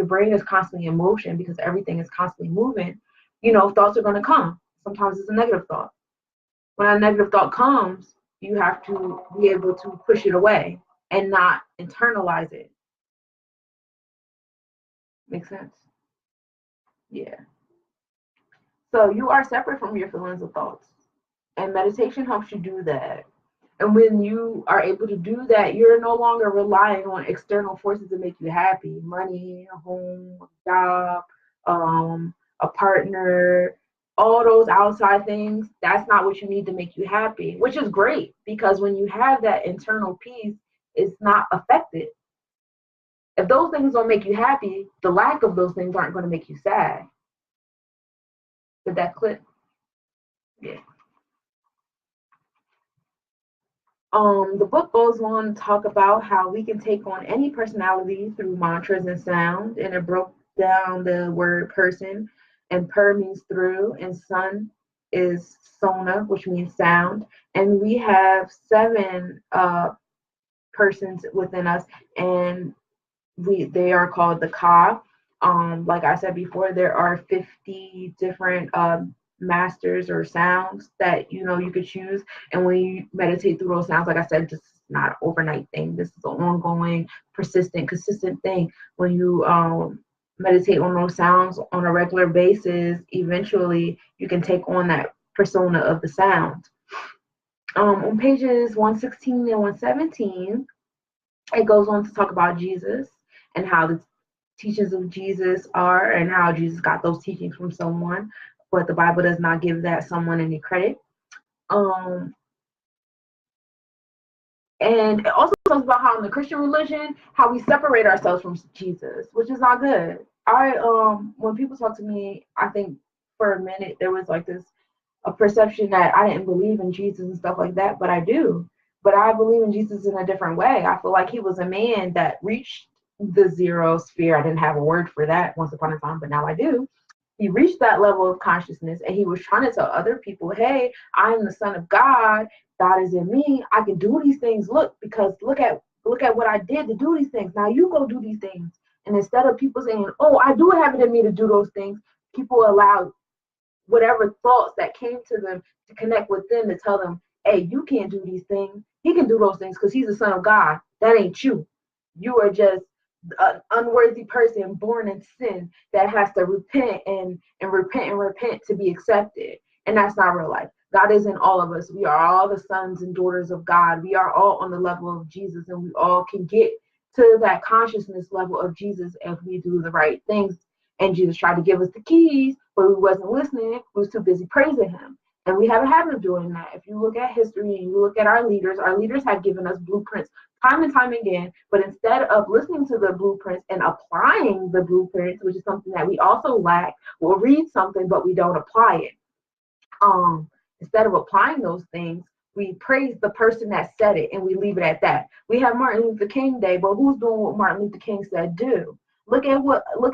brain is constantly in motion, because everything is constantly moving, thoughts are going to come. Sometimes it's a negative thought. When a negative thought comes, you have to be able to push it away and not internalize it. Make sense? Yeah. So you are separate from your feelings and thoughts. And meditation helps you do that. And when you are able to do that, you're no longer relying on external forces to make you happy. Money, a home, a job, a partner, all those outside things. That's not what you need to make you happy, which is great, because when you have that internal peace, it's not affected. If those things don't make you happy, the lack of those things aren't going to make you sad. Did that clip? Yeah. The book goes on to talk about how we can take on any personality through mantras and sound, and it broke down the word person, and per means through, and sun is sona, which means sound, and we have 7 persons within us, and they are called the ka. Like I said before, there are 50 different masters or sounds that you could choose, and when you meditate through those sounds, like I said, this is not an overnight thing. This is an ongoing, persistent, consistent thing. When you meditate on those sounds on a regular basis, eventually you can take on that persona of the sound. On pages 116 and 117, it goes on to talk about Jesus and how the teachings of Jesus are, and how Jesus got those teachings from someone, but the Bible does not give that someone any credit. And it also talks about how in the Christian religion, how we separate ourselves from Jesus, which is not good. When people talk to me, I think for a minute there was like a perception that I didn't believe in Jesus and stuff like that, but I do. But I believe in Jesus in a different way. I feel like he was a man that reached the zero sphere. I didn't have a word for that once upon a time, but now I do. He reached that level of consciousness, and he was trying to tell other people, hey, I am the son of God. God is in me. I can do these things. Look at what I did to do these things. Now you go do these things. And instead of people saying, oh, I do have it in me to do those things, people allowed whatever thoughts that came to them to connect with them, to tell them, hey, you can't do these things. He can do those things because he's the son of God. That ain't you. You are just an unworthy person born in sin that has to repent and repent to be accepted. And that's not real life. God is in all of us. We are all the sons and daughters of God. We are all on the level of Jesus, and we all can get to that consciousness level of Jesus if we do the right things. And Jesus tried to give us the keys, but we wasn't listening. We was too busy praising him. And we have a habit of doing that. If you look at history and you look at our leaders have given us blueprints time and time again. But instead of listening to the blueprints and applying the blueprints, which is something that we also lack, we'll read something, but we don't apply it. Instead of applying those things, we praise the person that said it and we leave it at that. We have Martin Luther King Day, but who's doing what Martin Luther King said do? Look at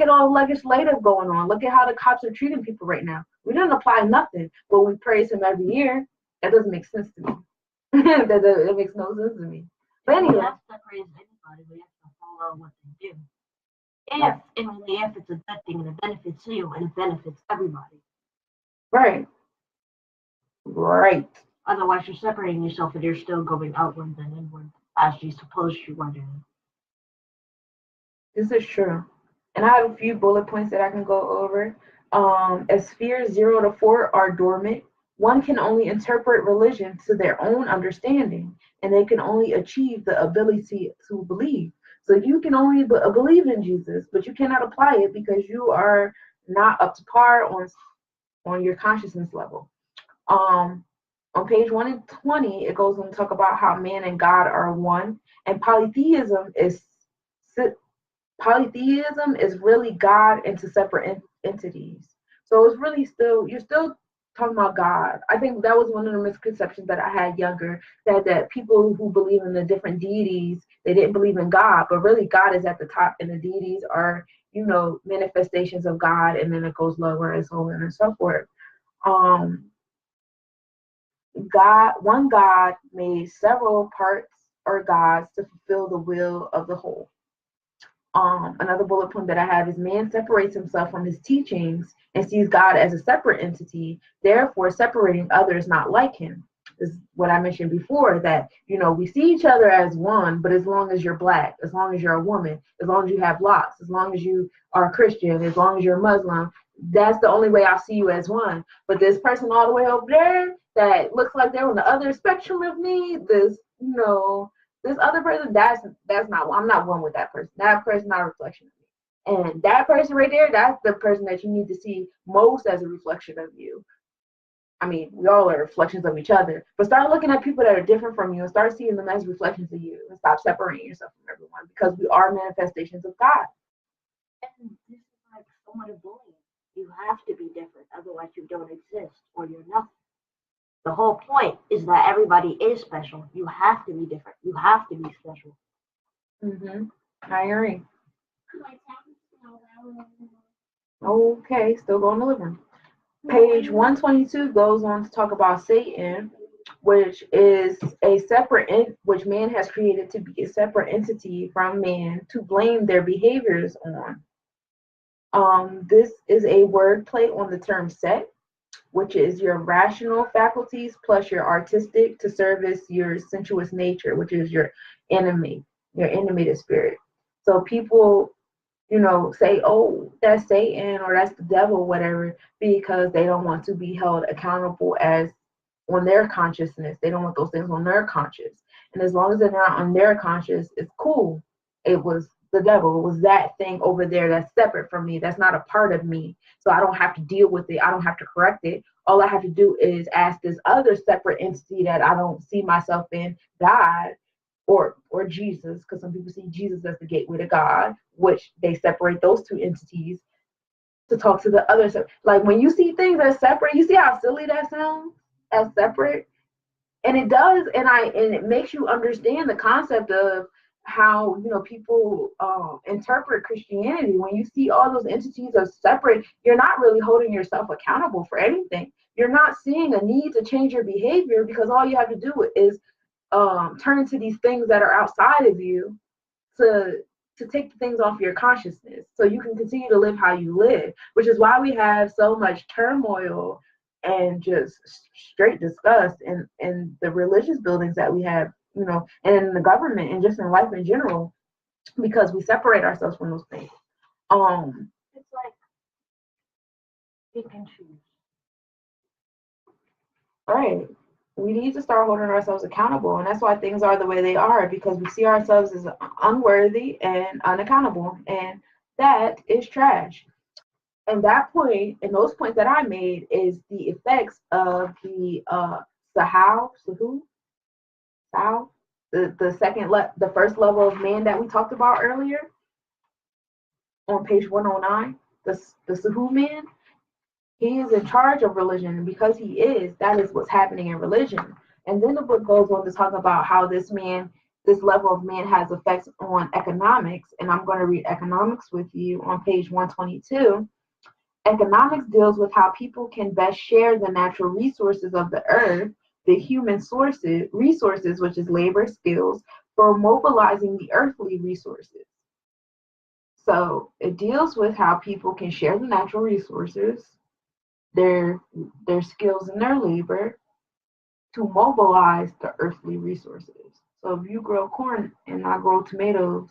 all the legislative going on. Look at how the cops are treating people right now. We didn't apply nothing, but we praise him every year. That doesn't make sense to me. That makes no sense to me. But If we anyway, have to praise anybody, we have to follow what they do. If, and only if it's a good thing and it benefits you and it benefits everybody. right, right. Otherwise, you're separating yourself and you're still going outward and inward as you suppose you are doing. This is true. And I have a few bullet points that I can go over. As spheres 0 to 4 are dormant, one can only interpret religion to their own understanding, and they can only achieve the ability to believe. So you can only believe in Jesus, but you cannot apply it because you are not up to par on your consciousness level. Um, on page 120, it goes on to talk about how man and God are one, and polytheism is really God into separate entities. So it's really still you're still talking about God. I think that was one of the misconceptions that I had younger, that people who believe in the different deities, they didn't believe in God, but really God is at the top and the deities are, manifestations of God, and then it goes lower and so on and so forth. Um God made several parts or gods to fulfill the will of the whole. Another bullet point that I have is man separates himself from his teachings and sees God as a separate entity, therefore separating others not like him. Is what I mentioned before, that we see each other as one, but as long as you're black, as long as you're a woman, as long as you have locks, as long as you are a Christian, as long as you're a Muslim, that's the only way I'll see you as one. But this person all the way over there that looks like they're on the other spectrum of me, this other person, that's not, I'm not one with that person. That person's not a reflection of me. And that person right there, that's the person that you need to see most as a reflection of you. I mean, we all are reflections of each other, but start looking at people that are different from you and start seeing them as reflections of you, and stop separating yourself from everyone, because we are manifestations of God. And this is like somewhat of bullying. You have to be different, otherwise you don't exist or you're nothing. The whole point is that everybody is special. You have to be different. You have to be special. I agree. Okay, still going to living room. Page 122 goes on to talk about Satan, which is which man has created to be a separate entity from man to blame their behaviors on. This is a wordplay on the term set, which is your rational faculties plus your artistic to service your sensuous nature, which is your animated spirit. So people, say, oh, that's Satan or that's the devil, whatever, because they don't want to be held accountable as on their consciousness. They don't want those things on their conscience. And as long as they're not on their conscience, it's cool. It was the devil. It was that thing over there that's separate from me. That's not a part of me. So I don't have to deal with it. I don't have to correct it. All I have to do is ask this other separate entity that I don't see myself in, God, or Jesus, because some people see Jesus as the gateway to God, which they separate those two entities to talk to the other. Like when you see things as separate, you see how silly that sounds as separate, and it does, and it makes you understand the concept of how people interpret Christianity. When you see all those entities as separate, you're not really holding yourself accountable for anything. You're not seeing a need to change your behavior, because all you have to do is turn to these things that are outside of you to take the things off your consciousness so you can continue to live how you live, which is why we have so much turmoil and just straight disgust in the religious buildings that we have, and in the government and just in life in general, because we separate ourselves from those things. It's like pick and choose. Right. We need to start holding ourselves accountable, and that's why things are the way they are, because we see ourselves as unworthy and unaccountable, and that is trash. And that point, and those points that I made, is the effects of the Sahu, the first level of man that we talked about earlier on page 109, the Sahu man. He is in charge of religion, and because he is, that is what's happening in religion. And then the book goes on to talk about how this level of man has effects on economics. And I'm going to read economics with you on page 122. Economics deals with how people can best share the natural resources of the earth. the human resources, which is labor skills, for mobilizing the earthly resources. So it deals with how people can share the natural resources, their skills and their labor to mobilize the earthly resources. So if you grow corn and I grow tomatoes,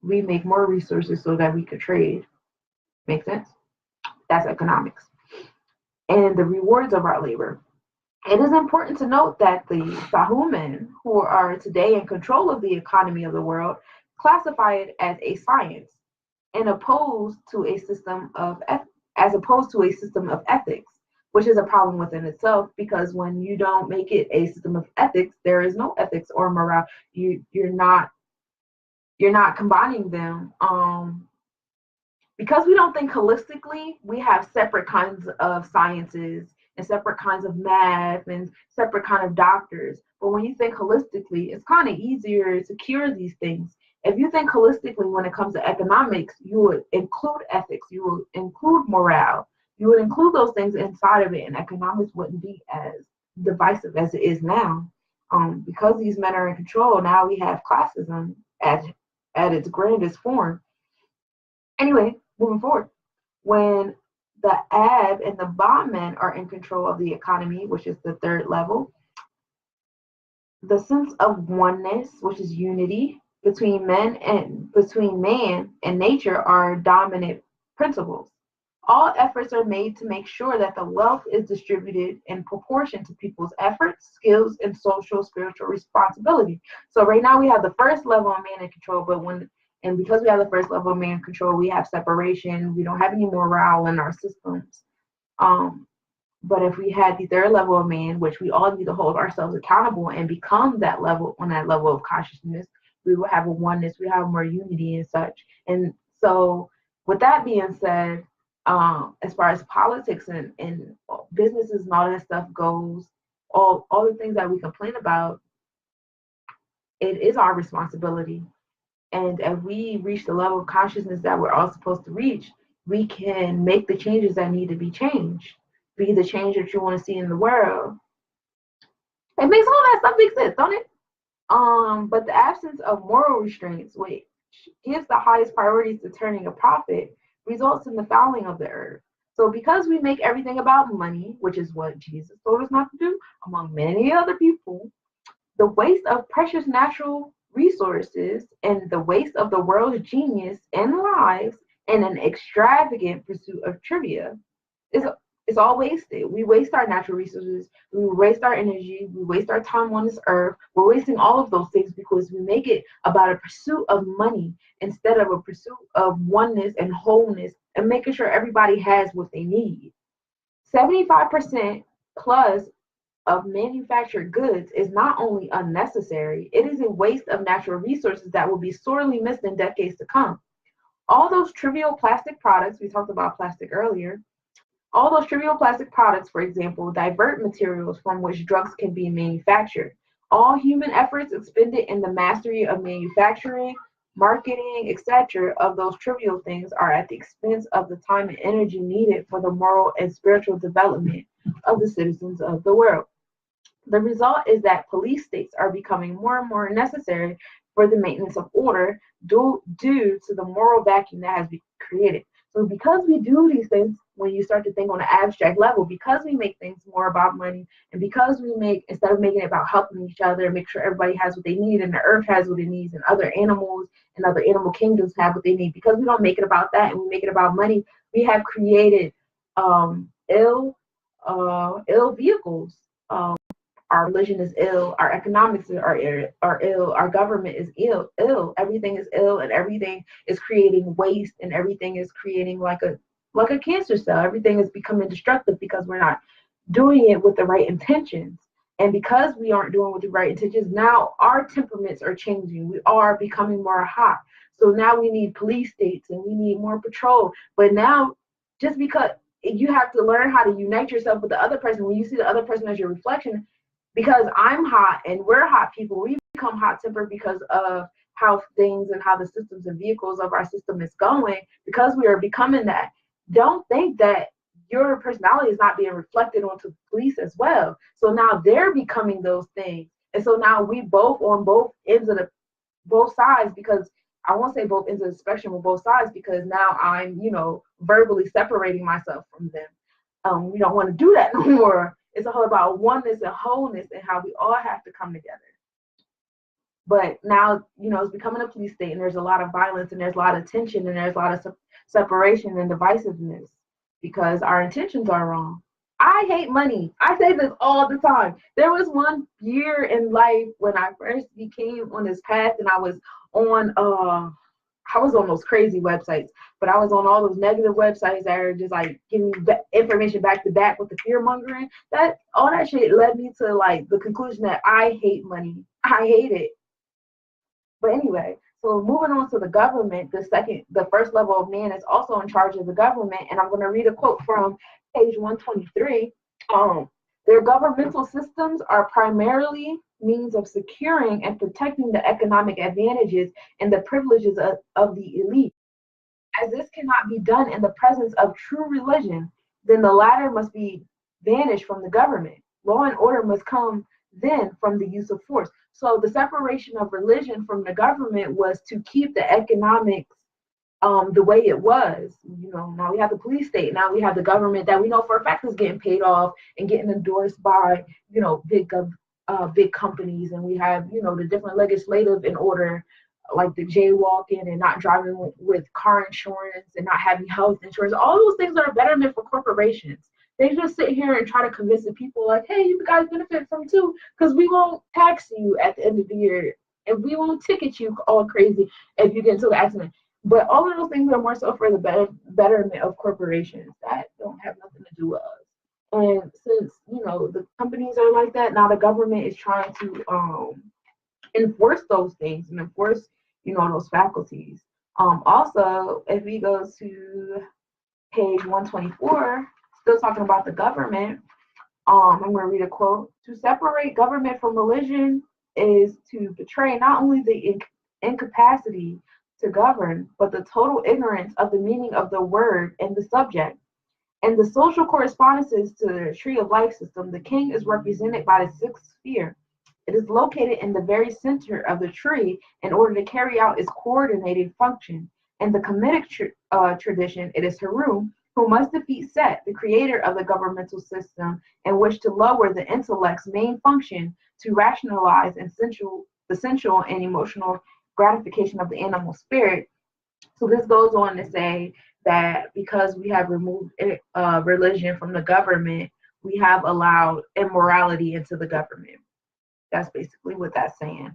we make more resources so that we could trade. Make sense? That's economics. And the rewards of our labor. It is important to note that the Sahuman, who are today in control of the economy of the world, classify it as a science and opposed to a system of as opposed to a system of ethics, which is a problem within itself because when you don't make it a system of ethics, there is no ethics or morale. You're not combining them. Because we don't think holistically, we have separate kinds of sciences and separate kinds of math and separate kind of doctors. But when you think holistically, it's kind of easier to cure these things. If you think holistically when it comes to economics, you would include ethics, you would include morale, you would include those things inside of it, and economics wouldn't be as divisive as it is now. Because these men are in control, now we have classism at its grandest form. Anyway, moving forward, when the AB and the BA men are in control of the economy, which is the third level, the sense of oneness, which is unity between man and nature, are dominant principles. All efforts are made to make sure that the wealth is distributed in proportion to people's efforts, skills, and social spiritual responsibility. So right now we have the first level of man in control, because we have the first level of man control, we have separation. We don't have any morale in our systems. But if we had the third level of man, which we all need to hold ourselves accountable and become that level on that level of consciousness, we will have a oneness, we have more unity and such. And so with that being said, as far as politics and businesses and all that stuff goes, all the things that we complain about, it is our responsibility. And if we reach the level of consciousness that we're all supposed to reach, we can make the changes that need to be changed. Be the change that you want to see in the world. It makes all that stuff make sense, don't it? But the absence of moral restraints, which gives the highest priorities to turning a profit, results in the fouling of the earth. So because we make everything about money, which is what Jesus told us not to do, among many other people, the waste of precious natural resources and the waste of the world's genius and lives in an extravagant pursuit of trivia is all wasted. We waste our natural resources, we waste our energy, we waste our time on this earth. We're wasting all of those things because we make it about a pursuit of money instead of a pursuit of oneness and wholeness and making sure everybody has what they need. 75% plus of manufactured goods is not only unnecessary, it is a waste of natural resources that will be sorely missed in decades to come. All those trivial plastic products, we talked about plastic earlier, all those trivial plastic products, for example, divert materials from which drugs can be manufactured. All human efforts expended in the mastery of manufacturing, marketing, etc., of those trivial things are at the expense of the time and energy needed for the moral and spiritual development of the citizens of the world. The result is that police states are becoming more and more necessary for the maintenance of order due to the moral vacuum that has been created. So because we do these things, when you start to think on an abstract level, because we make things more about money, and because instead of making it about helping each other, make sure everybody has what they need, and the earth has what it needs, and other animals and other animal kingdoms have what they need, because we don't make it about that and we make it about money, we have created ill vehicles. Our religion is ill, our economics are ill, our government is ill, everything is ill, and everything is creating waste, and everything is creating like a cancer cell. Everything is becoming destructive because we're not doing it with the right intentions. And because we aren't doing it with the right intentions, now our temperaments are changing. We are becoming more hot. So now we need police states and we need more patrol. But now, just because you have to learn how to unite yourself with the other person, when you see the other person as your reflection, because I'm hot and we're hot people, we become hot tempered because of how things and how the systems and vehicles of our system is going, because we are becoming that. Don't think that your personality is not being reflected onto police as well. So now they're becoming those things. And so now we both on both ends of the both sides, because I won't say both ends of the spectrum, but both sides, because now I'm, verbally separating myself from them. We don't want to do that no more. It's all about oneness and wholeness and how we all have to come together. But now, it's becoming a police state, and there's a lot of violence, and there's a lot of tension, and there's a lot of separation and divisiveness because our intentions are wrong. I hate money. I say this all the time. There was one year in life when I first became on this path, and I was on those crazy websites, but I was on all those negative websites that are just like giving me information back to back with the fear mongering. That all that shit led me to like the conclusion that I hate money. I hate it. But anyway, so moving on to the government, the first level of man is also in charge of the government, and I'm going to read a quote from page 123. Their governmental systems are primarily means of securing and protecting the economic advantages and the privileges of the elite. As this cannot be done in the presence of true religion, then the latter must be banished from the government. Law and order must come then from the use of force. So the separation of religion from the government was to keep the economics the way it was. Now we have the police state. Now we have the government that we know for a fact is getting paid off and getting endorsed by, big companies. And we have, the different legislative in order, like the jaywalking and not driving with car insurance and not having health insurance. All those things are a betterment for corporations. They just sit here and try to convince the people like, hey, you guys benefit from too, because we won't tax you at the end of the year and we won't ticket you all crazy if you get into an accident. But all of those things are more so for the betterment of corporations that don't have nothing to do with us. And since, the companies are like that, now the government is trying to enforce those things and enforce, those faculties. Also, if we go to page 124, still talking about the government, I'm going to read a quote. To separate government from religion is to betray not only the incapacity to govern, but the total ignorance of the meaning of the word and the subject. In the social correspondences to the tree of life system, the king is represented by the sixth sphere. It is located in the very center of the tree in order to carry out its coordinated function. In the Kemetic tradition, it is Harum who must defeat Set, the creator of the governmental system, and wish to lower the intellect's main function to rationalize the sensual and emotional gratification of the animal spirit. So this goes on to say that because we have removed religion from the government, we have allowed immorality into the government. That's basically what that's saying.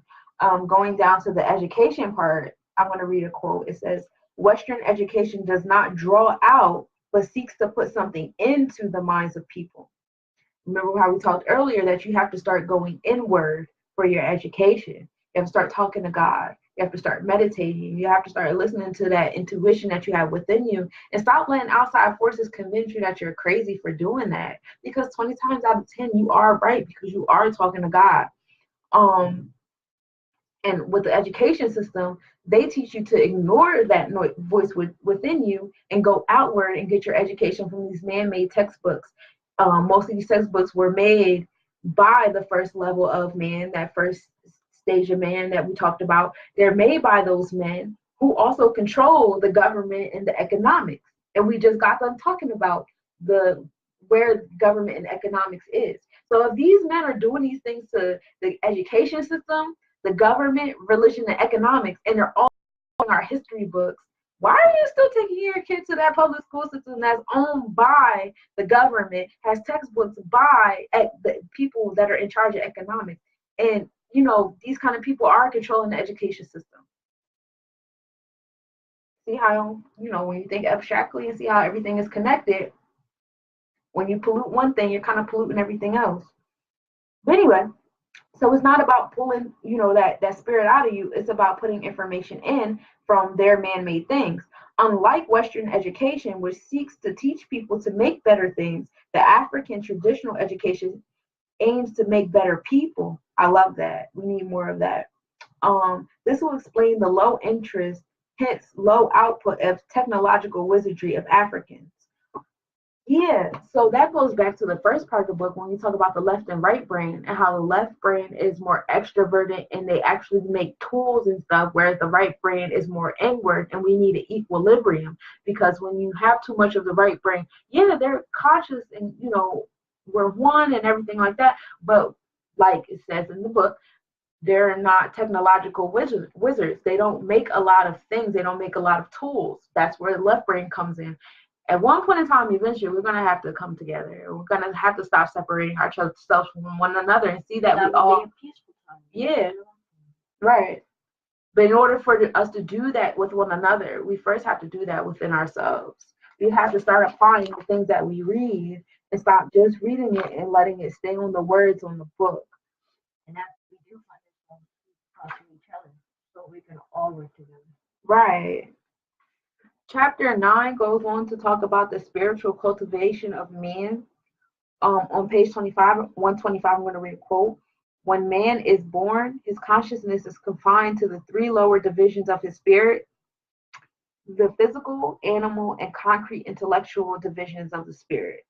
Going down to the education part, I'm going to read a quote. It says, Western education does not draw out, but seeks to put something into the minds of people. Remember how we talked earlier that you have to start going inward for your education. You have to start talking to God. You have to start meditating. You have to start listening to that intuition that you have within you and stop letting outside forces convince you that you're crazy for doing that. Because 20 times out of 10, you are right because you are talking to God. And with the education system, they teach you to ignore that voice within you and go outward and get your education from these man-made textbooks. Most of these textbooks were made by the first level of man, that first stage of man that we talked about. They're made by those men who also control the government and the economics. And we just got them talking about where government and economics is. So if these men are doing these things to the education system, the government, religion, and economics, and they're all in our history books, why are you still taking your kid to that public school system that's owned by the government, has textbooks by the people that are in charge of economics? And, these kind of people are controlling the education system. See how, when you think abstractly and see how everything is connected, when you pollute one thing, you're kind of polluting everything else. But anyway, so it's not about pulling, that spirit out of you. It's about putting information in from their man-made things. Unlike Western education, which seeks to teach people to make better things, the African traditional education aims to make better people. I love that. We need more of that. This will explain the low interest, hence low output of technological wizardry of Africans. Yeah, so that goes back to the first part of the book when we talk about the left and right brain and how the left brain is more extroverted and they actually make tools and stuff, whereas the right brain is more inward and we need an equilibrium because when you have too much of the right brain, yeah, they're conscious and we're one and everything like that, but like it says in the book, they're not technological wizards. They don't make a lot of things. They don't make a lot of tools. That's where the left brain comes in. At one point in time, eventually, we're going to have to come together. We're going to have to stop separating ourselves from one another and see that we all, yeah, right. But in order for us to do that with one another, we first have to do that within ourselves. We have to start applying the things that we read and stop just reading it and letting it stay on the words on the book. And that's we do find ourselves talk to each other so we can all work together. Right. Chapter 9 goes on to talk about the spiritual cultivation of man. On page 25, 125, I'm going to read a quote. When man is born, his consciousness is confined to the three lower divisions of his spirit, the physical, animal, and concrete intellectual divisions of the spirit.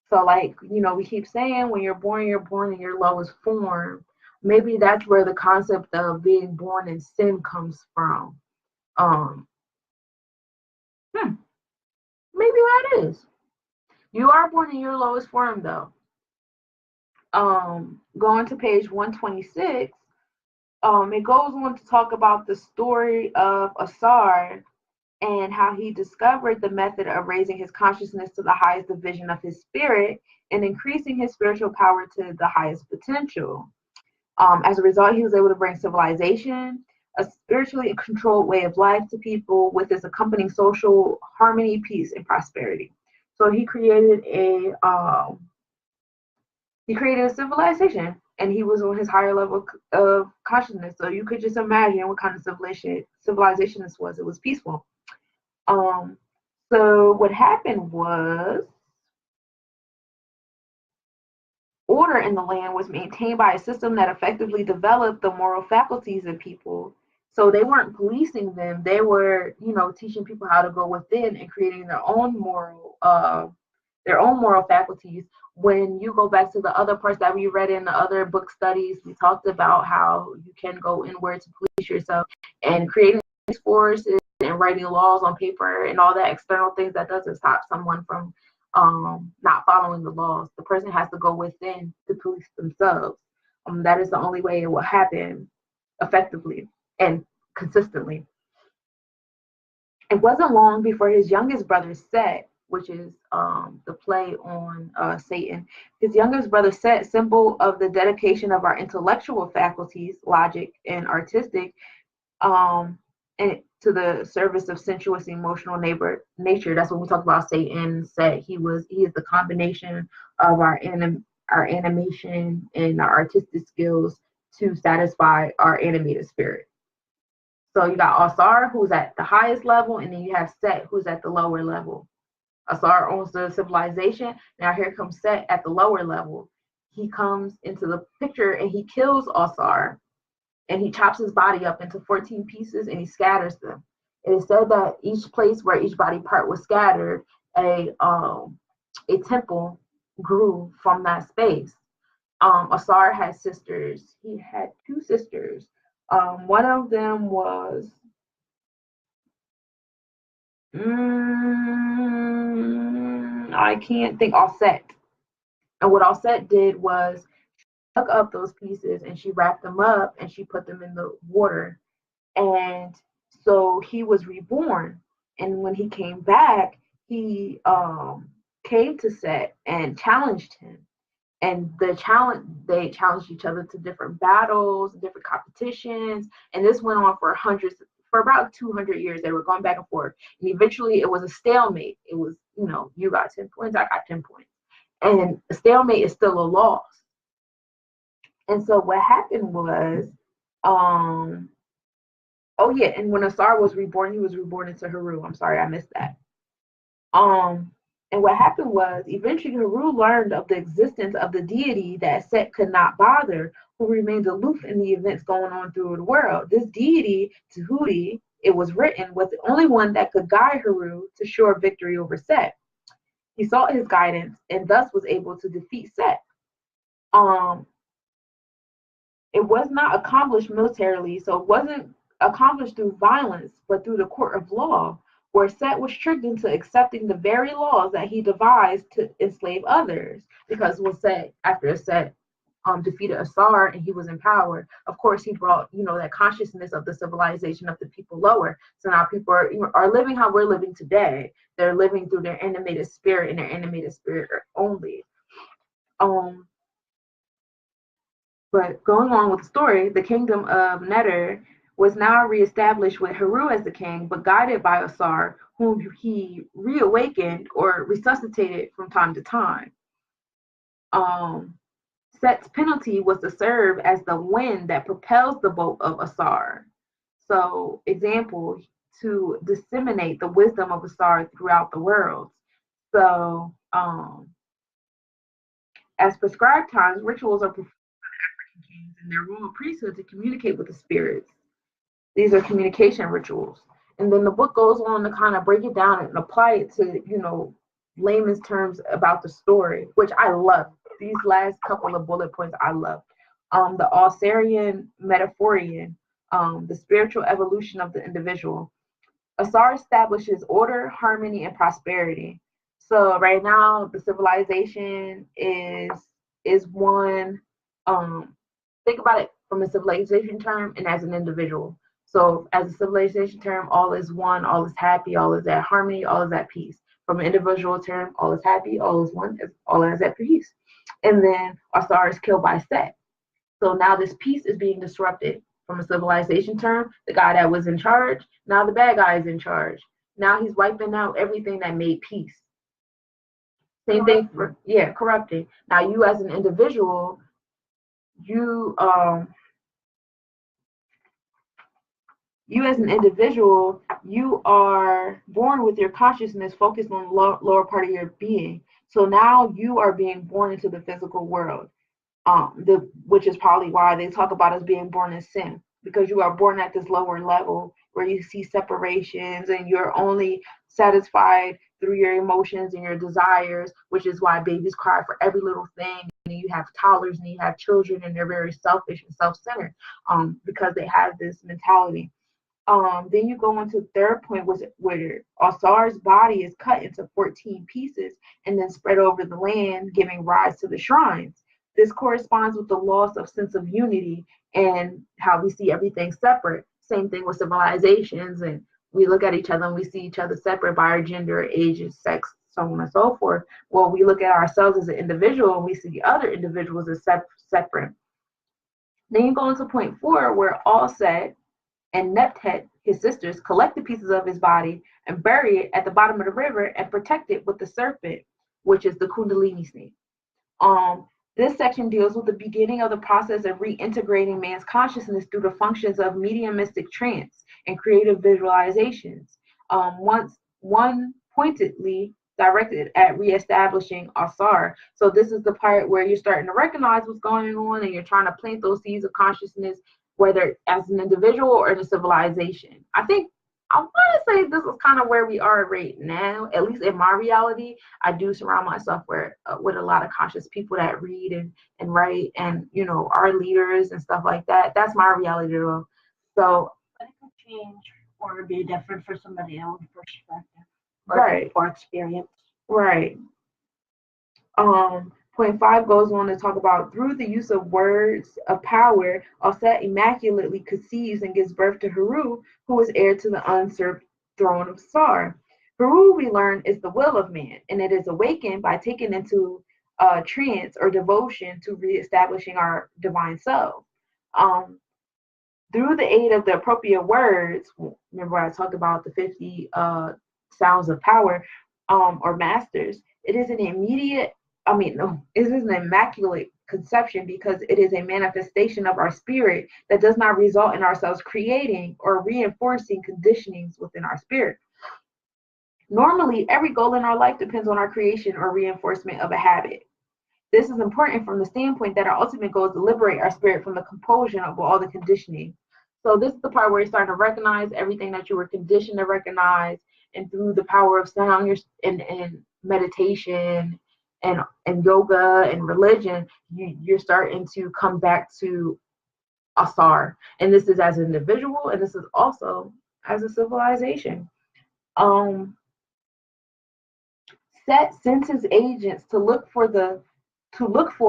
So, like, we keep saying when you're born in your lowest form. Maybe that's where the concept of being born in sin comes from. Um, hmm, maybe that is. You are born in your lowest form, though. Going to page 126, it goes on to talk about the story of Asar and how he discovered the method of raising his consciousness to the highest division of his spirit and increasing his spiritual power to the highest potential. As a result, he was able to bring civilization, a spiritually controlled way of life to people with its accompanying social harmony, peace, and prosperity. So he created a civilization and he was on his higher level of consciousness. So you could just imagine what kind of civilization this was. It was peaceful. Um, so what happened was order in the land was maintained by a system that effectively developed the moral faculties in people. So they weren't policing them; they were, teaching people how to go within and creating their own moral faculties. When you go back to the other parts that we read in the other book studies, we talked about how you can go inward to police yourself and creating these forces and writing laws on paper and all that external things that doesn't stop someone from not following the laws. The person has to go within to police themselves. That is the only way it will happen effectively and consistently. It wasn't long before his youngest brother Set, which is the play on Satan, his youngest brother Set, symbol of the dedication of our intellectual faculties, logic and artistic, um, and to the service of sensuous emotional nature. That's when we talk about Satan. Set he is the combination of our animation and our artistic skills to satisfy our animated spirit. So you got Asar, who's at the highest level, and then you have Set, who's at the lower level. Asar owns the civilization. Now here comes Set at the lower level. He comes into the picture and he kills Asar, and he chops his body up into 14 pieces and he scatters them. It is said that each place where each body part was scattered, a temple grew from that space. Asar had sisters. He had two sisters. One of them was I can't think. Offset. And what Offset did was dug up those pieces and she wrapped them up and she put them in the water. And so he was reborn. And when he came back, he came to Set and challenged him. And they challenged each other to different battles, different competitions, and this went on for about 200 years. They were going back and forth, and eventually it was a stalemate. It was, you got 10 points, I got 10 points, and a stalemate is still a loss. And so what happened was, oh yeah, and when Asar was reborn, he was reborn into Haru. I'm sorry, I missed that. Um, and what happened was eventually Haru learned of the existence of the deity that Set could not bother, who remained aloof in the events going on through the world. This deity, Tahuti, it was written, was the only one that could guide Haru to sure victory over Set. He sought his guidance and thus was able to defeat Set. Um, it was not accomplished militarily, so it wasn't accomplished through violence, but through the court of law, where Set was tricked into accepting the very laws that he devised to enslave others. Because when Set, after Set defeated Asar and he was in power, of course he brought, that consciousness of the civilization of the people lower. So now people are living how we're living today. They're living through their animated spirit and their animated spirit only. But going on with the story, the kingdom of Neter was now reestablished with Heru as the king, but guided by Asar, whom he reawakened or resuscitated from time to time. Set's penalty was to serve as the wind that propels the boat of Asar. So, example, to disseminate the wisdom of Asar throughout the world. So, as prescribed times, rituals are performed kings and their royal priesthood to communicate with the spirits. These are communication rituals. And then the book goes on to kind of break it down and apply it to, layman's terms about the story, which I love. These last couple of bullet points I love. The Alsarian Metaphorian, the spiritual evolution of the individual. Asar establishes order, harmony, and prosperity. So right now, the civilization is one. Think about it from a civilization term and as an individual. So as a civilization term, all is one, all is happy, all is at harmony, all is at peace. From an individual term, all is happy, all is one, all is at peace. And then Asar is killed by Set. So now this peace is being disrupted. From a civilization term, the guy that was in charge, now the bad guy is in charge. Now he's wiping out everything that made peace. Same thing for, corrupting. Now you as an individual, you as an individual, you are born with your consciousness focused on the lower part of your being. So now you are being born into the physical world. Which is probably why they talk about us being born in sin, because you are born at this lower level where you see separations and you're only satisfied through your emotions and your desires, which is why babies cry for every little thing. And you have toddlers and you have children and they're very selfish and self-centered because they have this mentality. Then you go into the third point, where Asar's body is cut into 14 pieces and then spread over the land, giving rise to the shrines. This corresponds with the loss of sense of unity and how we see everything separate. Same thing with civilizations, and we look at each other and we see each other separate by our gender, age, sex, so on and so forth. Well, we look at ourselves as an individual and we see other individuals as separate. Then you go into point 4, where Alset and Neptet, his sisters, collect the pieces of his body and bury it at the bottom of the river and protect it with the serpent, which is the Kundalini snake. This section deals with the beginning of the process of reintegrating man's consciousness through the functions of mediumistic trance and creative visualizations. One pointedly directed at reestablishing Asar. So this is the part where you're starting to recognize what's going on and you're trying to plant those seeds of consciousness, whether as an individual or in a civilization. I want to say this is kind of where we are right now, at least in my reality. I do surround myself with a lot of conscious people that read and write and, are leaders and stuff like that. That's my reality though. So it could change or be different for somebody else's perspective. Right. Or experience. Right. Point 5 goes on to talk about through the use of words of power, Aset immaculately conceives and gives birth to Heru, who is heir to the usurped throne of Sar. Heru, we learn, is the will of man, and it is awakened by taking into trance or devotion to reestablishing our divine self. Through the aid of the appropriate words, remember I talked about the 50 sounds of power or masters, it is an immaculate conception because it is a manifestation of our spirit that does not result in ourselves creating or reinforcing conditionings within our spirit. Normally, every goal in our life depends on our creation or reinforcement of a habit. This is important from the standpoint that our ultimate goal is to liberate our spirit from the compulsion of all the conditioning. So this is the part where you're starting to recognize everything that you were conditioned to recognize, and through the power of sound and meditation and yoga and religion, you're starting to come back to Asar. And this is as an individual, and this is also as a civilization. Um, Set sent his agents to look for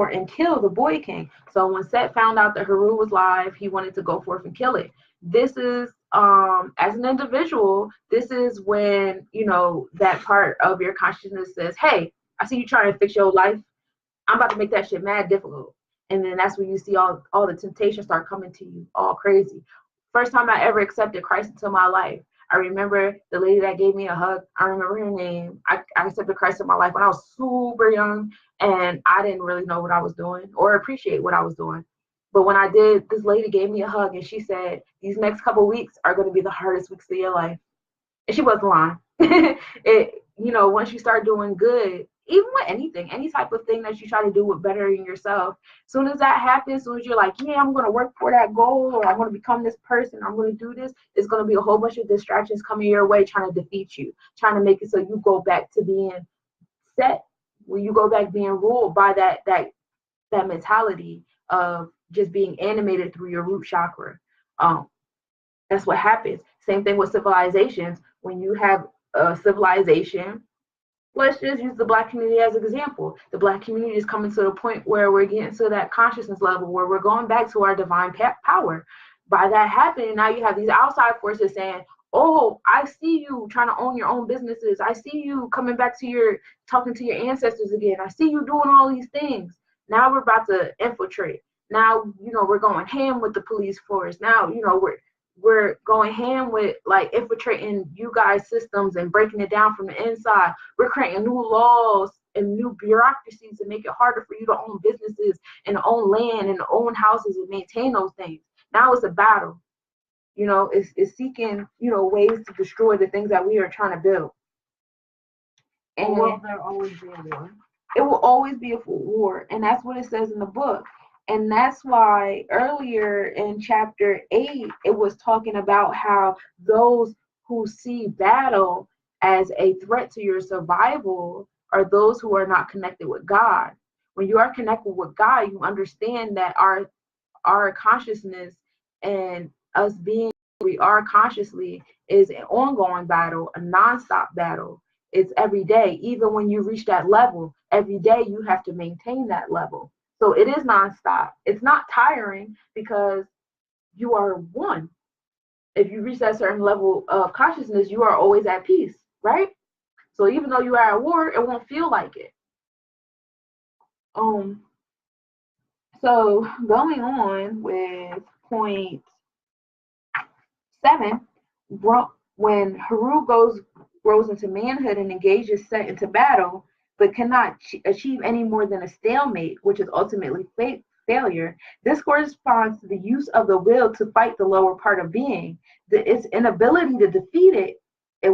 and kill the boy king. So when Set found out that Haru was live, he wanted to go forth and kill it. This is as an individual, this is when that part of your consciousness says, hey, I see you trying to fix your life. I'm about to make that shit mad difficult. And then that's when you see all the temptations start coming to you all crazy. First time I ever accepted Christ into my life, I remember the lady that gave me a hug. I remember her name. I accepted Christ in my life when I was super young, and I didn't really know what I was doing or appreciate what I was doing. But when I did, this lady gave me a hug, and she said, these next couple weeks are going to be the hardest weeks of your life. And she wasn't lying. Once you start doing good, even with anything, any type of thing that you try to do with bettering yourself, as soon as that happens, as soon as you're like, yeah, I'm going to work for that goal, or I'm going to become this person, I'm going to do this, it's going to be a whole bunch of distractions coming your way trying to defeat you, trying to make it so you go back to being set, when you go back being ruled by that mentality of just being animated through your root chakra. That's what happens. Same thing with civilizations. When you have a civilization, let's just use the Black community as an example. The Black community is coming to the point where we're getting to that consciousness level where we're going back to our divine power. By that happening, now you have these outside forces saying, oh, I see you trying to own your own businesses. I see you coming back to talking to your ancestors again. I see you doing all these things. Now we're about to infiltrate. Now, we're going ham with the police force. Now, we're going ham with like infiltrating you guys' systems and breaking it down from the inside. We're creating new laws and new bureaucracies to make it harder for you to own businesses and own land and own houses and maintain those things. Now it's a battle. It's seeking, ways to destroy the things that we are trying to build. And will there always be a war? It will always be a war. And that's what it says in the book. And that's why earlier in chapter 8, it was talking about how those who see battle as a threat to your survival are those who are not connected with God. When you are connected with God, you understand that our consciousness and us being who we are consciously is an ongoing battle, a nonstop battle. It's every day. Even when you reach that level, every day you have to maintain that level. So it is nonstop. It's not tiring because you are one. If you reach that certain level of consciousness, you are always at peace, right? So even though you are at war, it won't feel like it. So going on with point 7, when Haru grows into manhood and engages Set into battle, but cannot achieve any more than a stalemate, which is ultimately failure, this corresponds to the use of the will to fight the lower part of being. Its inability to defeat it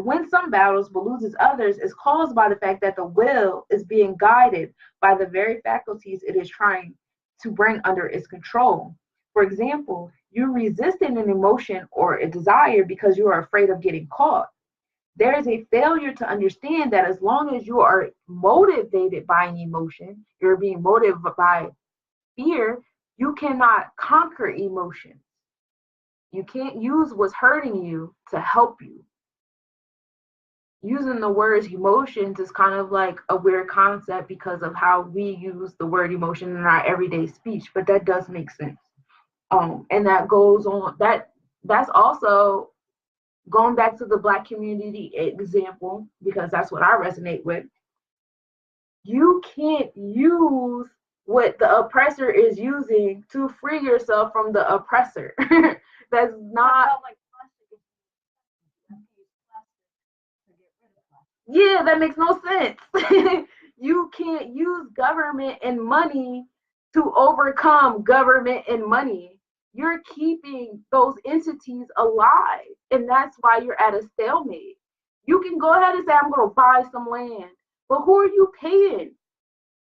wins some battles but loses others is caused by the fact that the will is being guided by the very faculties it is trying to bring under its control. For example, you resisting an emotion or a desire because you are afraid of getting caught. There is a failure to understand that as long as you are motivated by an emotion, you're being motivated by fear, you cannot conquer emotions. You can't use what's hurting you to help you. Using the words emotions is kind of like a weird concept because of how we use the word emotion in our everyday speech, but that does make sense. And that goes on, that's also going back to the Black community example, because that's what I resonate with. You can't use what the oppressor is using to free yourself from the oppressor. That's not. Yeah, that makes no sense. You can't use government and money to overcome government and money. You're keeping those entities alive, and that's why you're at a stalemate. You can go ahead and say, I'm going to buy some land, but who are you paying?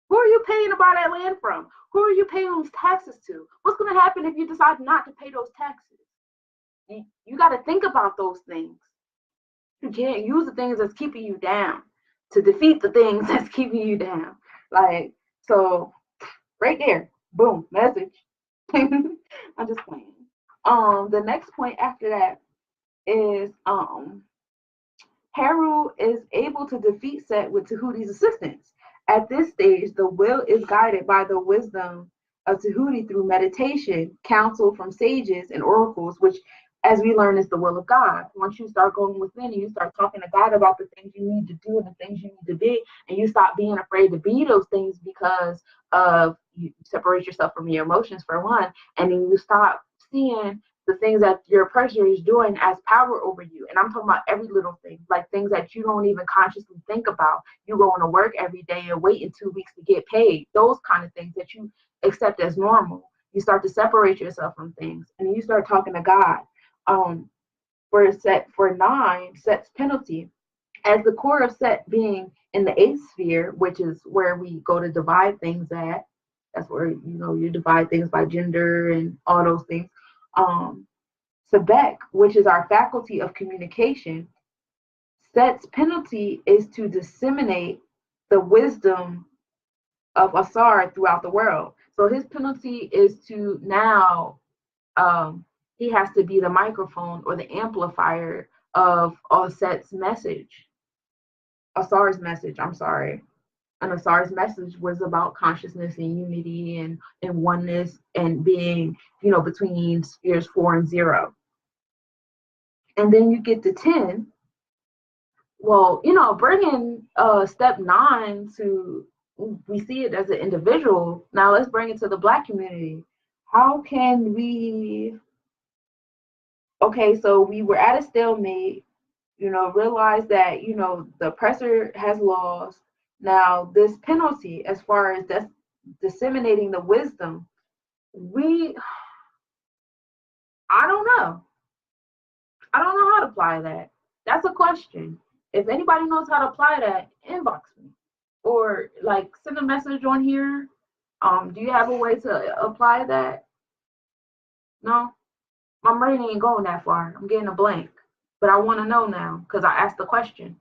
Who are you paying to buy that land from? Who are you paying those taxes to? What's going to happen if you decide not to pay those taxes? You got to think about those things. You can't use the things that's keeping you down to defeat the things that's keeping you down. Like, so right there, boom, message. I'm just playing. The next point after that is Haru is able to defeat Set with Tahuti's assistance. At this stage, the will is guided by the wisdom of Tahuti through meditation, counsel from sages and oracles, which, as we learn, is the will of God. Once you start going within and you start talking to God about the things you need to do and the things you need to be, and you stop being afraid to be those things because of you separate yourself from your emotions for one, and then you stop seeing the things that your oppressor is doing as power over you. And I'm talking about every little thing, like things that you don't even consciously think about. You going to work every day and waiting 2 weeks to get paid. Those kind of things that you accept as normal. You start to separate yourself from things, and you start talking to God. For 9, Set's penalty, as the core of Set being in the 8th sphere, which is where we go to divide things at. That's where you divide things by gender and all those things. Sebek, which is our faculty of communication, Set's penalty is to disseminate the wisdom of Asar throughout the world. So his penalty is to now he has to be the microphone or the amplifier of Set's message. Asar's message, I'm sorry. And Asar's message was about consciousness and unity and oneness and being, between spheres 4 and 0. And then you get to 10. Well, bringing step 9 to, we see it as an individual. Now let's bring it to the Black community. How can we, okay, so we were at a stalemate, realize that, the oppressor has lost. Now this penalty, as far as disseminating the wisdom, I don't know. I don't know how to apply that. That's a question. If anybody knows how to apply that, inbox me or like send a message on here. Do you have a way to apply that? No, my brain ain't going that far. I'm getting a blank, but I want to know now because I asked the question.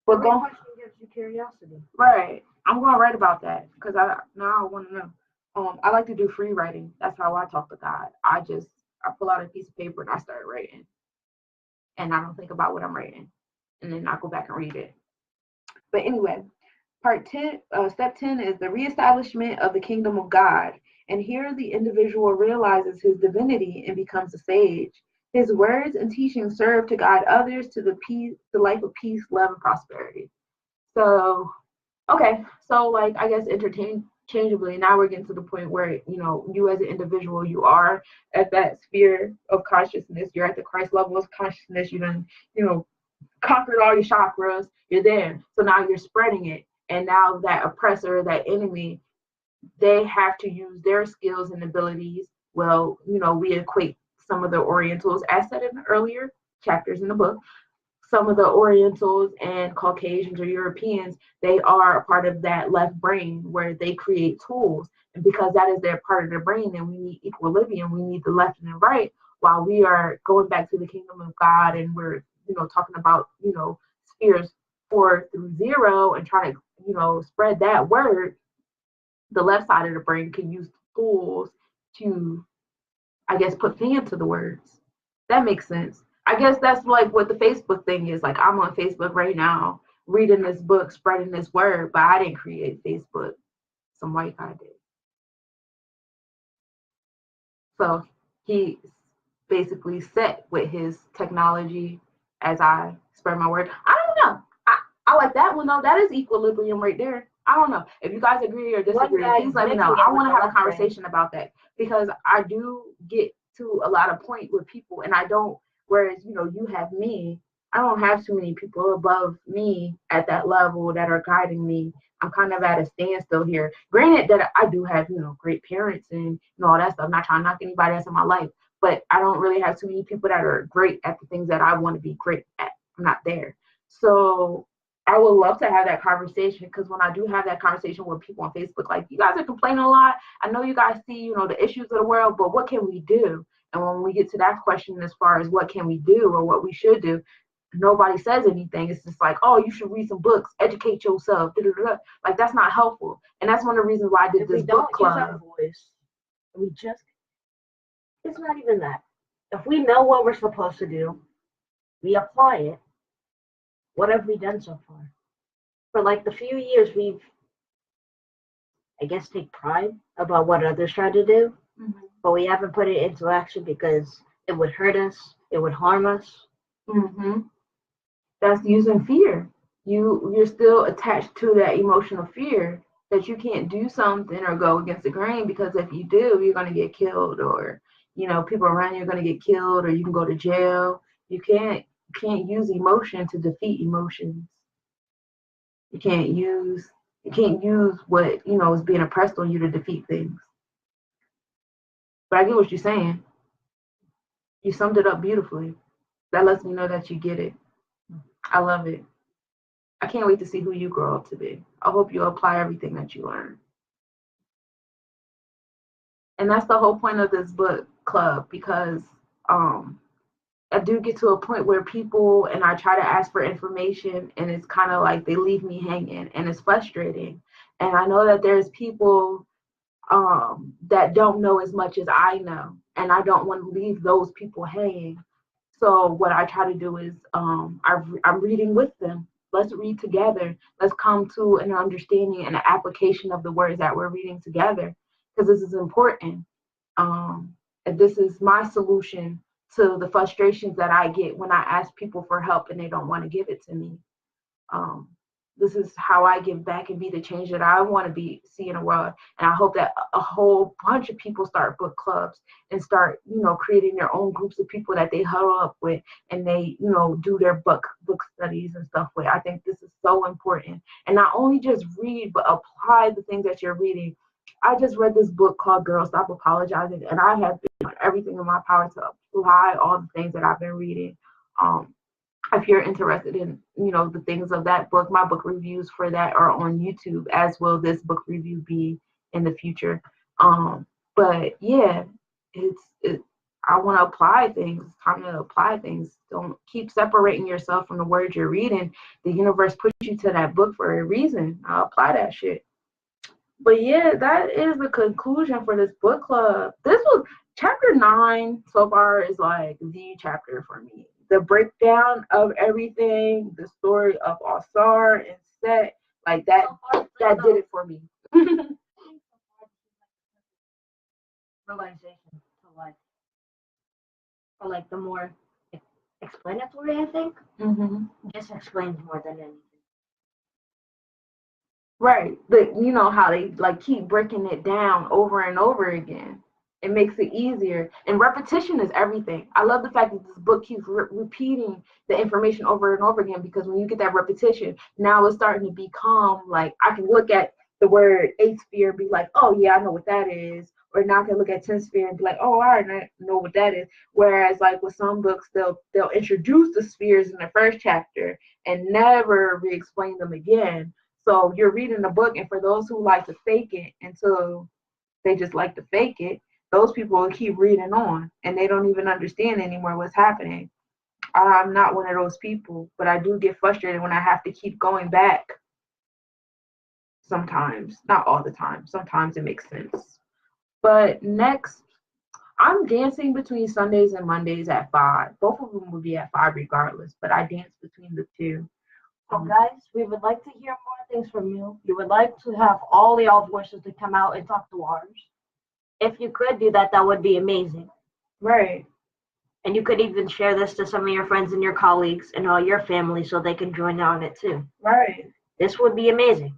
But the question gives you curiosity. Right. I'm going to write about that because now I want to know. I like to do free writing. That's how I talk to God. I pull out a piece of paper and I start writing. And I don't think about what I'm writing. And then I go back and read it. But anyway, step 10 is the reestablishment of the kingdom of God. And here the individual realizes his divinity and becomes a sage. His words and teachings serve to guide others to the life of peace, love, and prosperity. So, okay. So like, I guess interchangeably, now we're getting to the point where, you as an individual, you are at that sphere of consciousness. You're at the Christ level of consciousness. You done, conquered all your chakras. You're there. So now you're spreading it. And now that oppressor, that enemy, they have to use their skills and abilities. Well, we equate some of the Orientals, as said in the earlier chapters in the book, some of the Orientals and Caucasians or Europeans, they are a part of that left brain where they create tools. And because that is their part of their brain, then we need equilibrium. We need the left and the right while we are going back to the kingdom of God and we're, talking about, spheres 4 through 0 and trying to, spread that word. The left side of the brain can use tools to, I guess, put pen to the words. That makes sense. I guess that's like what the Facebook thing is. Like, I'm on Facebook right now, reading this book, spreading this word, but I didn't create Facebook. Some white guy did. So he basically set with his technology as I spread my word. I don't know. I like that one though. That is equilibrium right there. I don't know. If you guys agree or disagree, please let me know. I want to have a conversation about that because I do get to a lot of point with people and I don't, whereas, you have me, I don't have too many people above me at that level that are guiding me. I'm kind of at a standstill here. Granted that I do have, great parents and all that stuff. I'm not trying to knock anybody else in my life, but I don't really have too many people that are great at the things that I want to be great at. I'm not there. So I would love to have that conversation because when I do have that conversation with people on Facebook, like you guys are complaining a lot. I know you guys see, the issues of the world, but what can we do? And when we get to that question as far as what can we do or what we should do, nobody says anything. It's just like, oh, you should read some books, educate yourself. Da, da, da, da. Like, that's not helpful. And that's one of the reasons why I did this book club. If we don't use our voice, we just, it's not even that. If we know what we're supposed to do, we apply it. What have we done so far? For like the few years we've, I guess, take pride about what others try to do, but we haven't put it into action because it would hurt us, it would harm us. That's using fear. You're still attached to that emotional fear that you can't do something or go against the grain, because if you do, you're going to get killed, or people around you are going to get killed, or you can go to jail. You can't use emotion to defeat emotions. You can't use what is being oppressed on you to defeat things. But I get what you're saying. You summed it up beautifully. That lets me know that you get it. I love it. I can't wait to see who you grow up to be. I hope you apply everything that you learn. And that's the whole point of this book club, because I do get to a point where people, and I try to ask for information, and it's kind of like they leave me hanging, and it's frustrating. And I know that there's people that don't know as much as I know, and I don't want to leave those people hanging. So what I try to do is I'm reading with them. Let's read together. Let's come to an understanding and an application of the words that we're reading together, because this is important. And this is my solution to the frustrations that I get when I ask people for help and they don't want to give it to me. This is how I give back and be the change that I want to see in the world. And I hope that a whole bunch of people start book clubs and start, creating their own groups of people that they huddle up with, and they, do their book studies and stuff with. I think this is so important. And not only just read, but apply the things that you're reading. I just read this book called Girl Stop Apologizing, and I have been doing everything in my power to apply all the things that I've been reading. If you're interested in, the things of that book, my book reviews for that are on YouTube, as will this book review be in the future. But yeah, I want to apply things. It's time to apply things. Don't keep separating yourself from the words you're reading. The universe puts you to that book for a reason. I'll apply that shit. But yeah, that is the conclusion for this book club. This was chapter 9 so far, is like the chapter for me. The breakdown of everything, the story of Asar and Set, like that did it for me. Realization to like, or like the more explanatory, I think. Just explains more than anything. Right. But you know how they like keep breaking it down over and over again. It makes it easier. And repetition is everything. I love the fact that this book keeps repeating the information over and over again, because when you get that repetition, now it's starting to become like, I can look at the word 8th sphere and be like, oh yeah, I know what that is. Or now I can look at 10th sphere and be like, oh, I already know what that is. Whereas like with some books, they'll introduce the spheres in the first chapter and never re-explain them again. So you're reading the book, and for those who like to fake it until they just like to fake it, those people will keep reading on, and they don't even understand anymore what's happening. I'm not one of those people, but I do get frustrated when I have to keep going back. Sometimes, not all the time. Sometimes it makes sense. But next, I'm dancing between Sundays and Mondays at 5. Both of them will be at 5 regardless, but I dance between the two. So guys, we would like to hear more things from you. We would like to have all y'all voices to come out and talk to ours. If you could do that, that would be amazing. Right. And you could even share this to some of your friends and your colleagues and all your family so they can join on it too. Right. This would be amazing.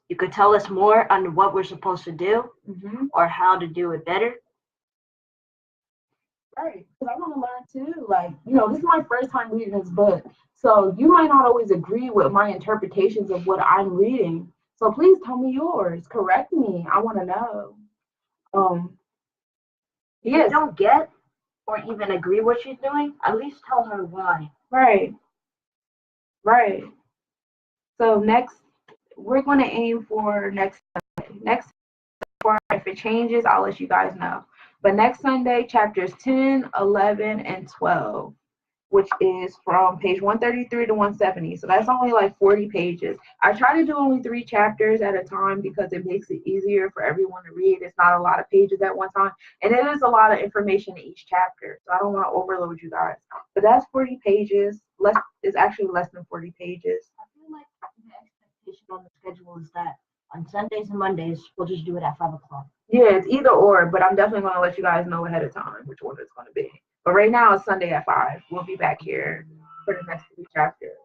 You could tell us more on what we're supposed to do or how to do it better. Right. Because I want to learn too. Like, this is my first time reading this book. So you might not always agree with my interpretations of what I'm reading. So please tell me yours. Correct me. I want to know. If you don't get or even agree what she's doing, at least tell her why. Right. Right. So next, we're going to aim for next Sunday. Next, if it changes, I'll let you guys know. But next Sunday, chapters 10, 11, and 12. which is from page 133 to 170. So that's only like 40 pages. I try to do only 3 chapters at a time because it makes it easier for everyone to read. It's not a lot of pages at one time. And it is a lot of information in each chapter. So I don't want to overload you guys. But that's 40 pages. It's actually less than 40 pages. I feel like the expectation on the schedule is that on Sundays and Mondays, we'll just do it at 5 o'clock. Yeah, it's either or, but I'm definitely going to let you guys know ahead of time which one it's going to be. But right now it's Sunday at 5. We'll be back here for the next 3 chapters.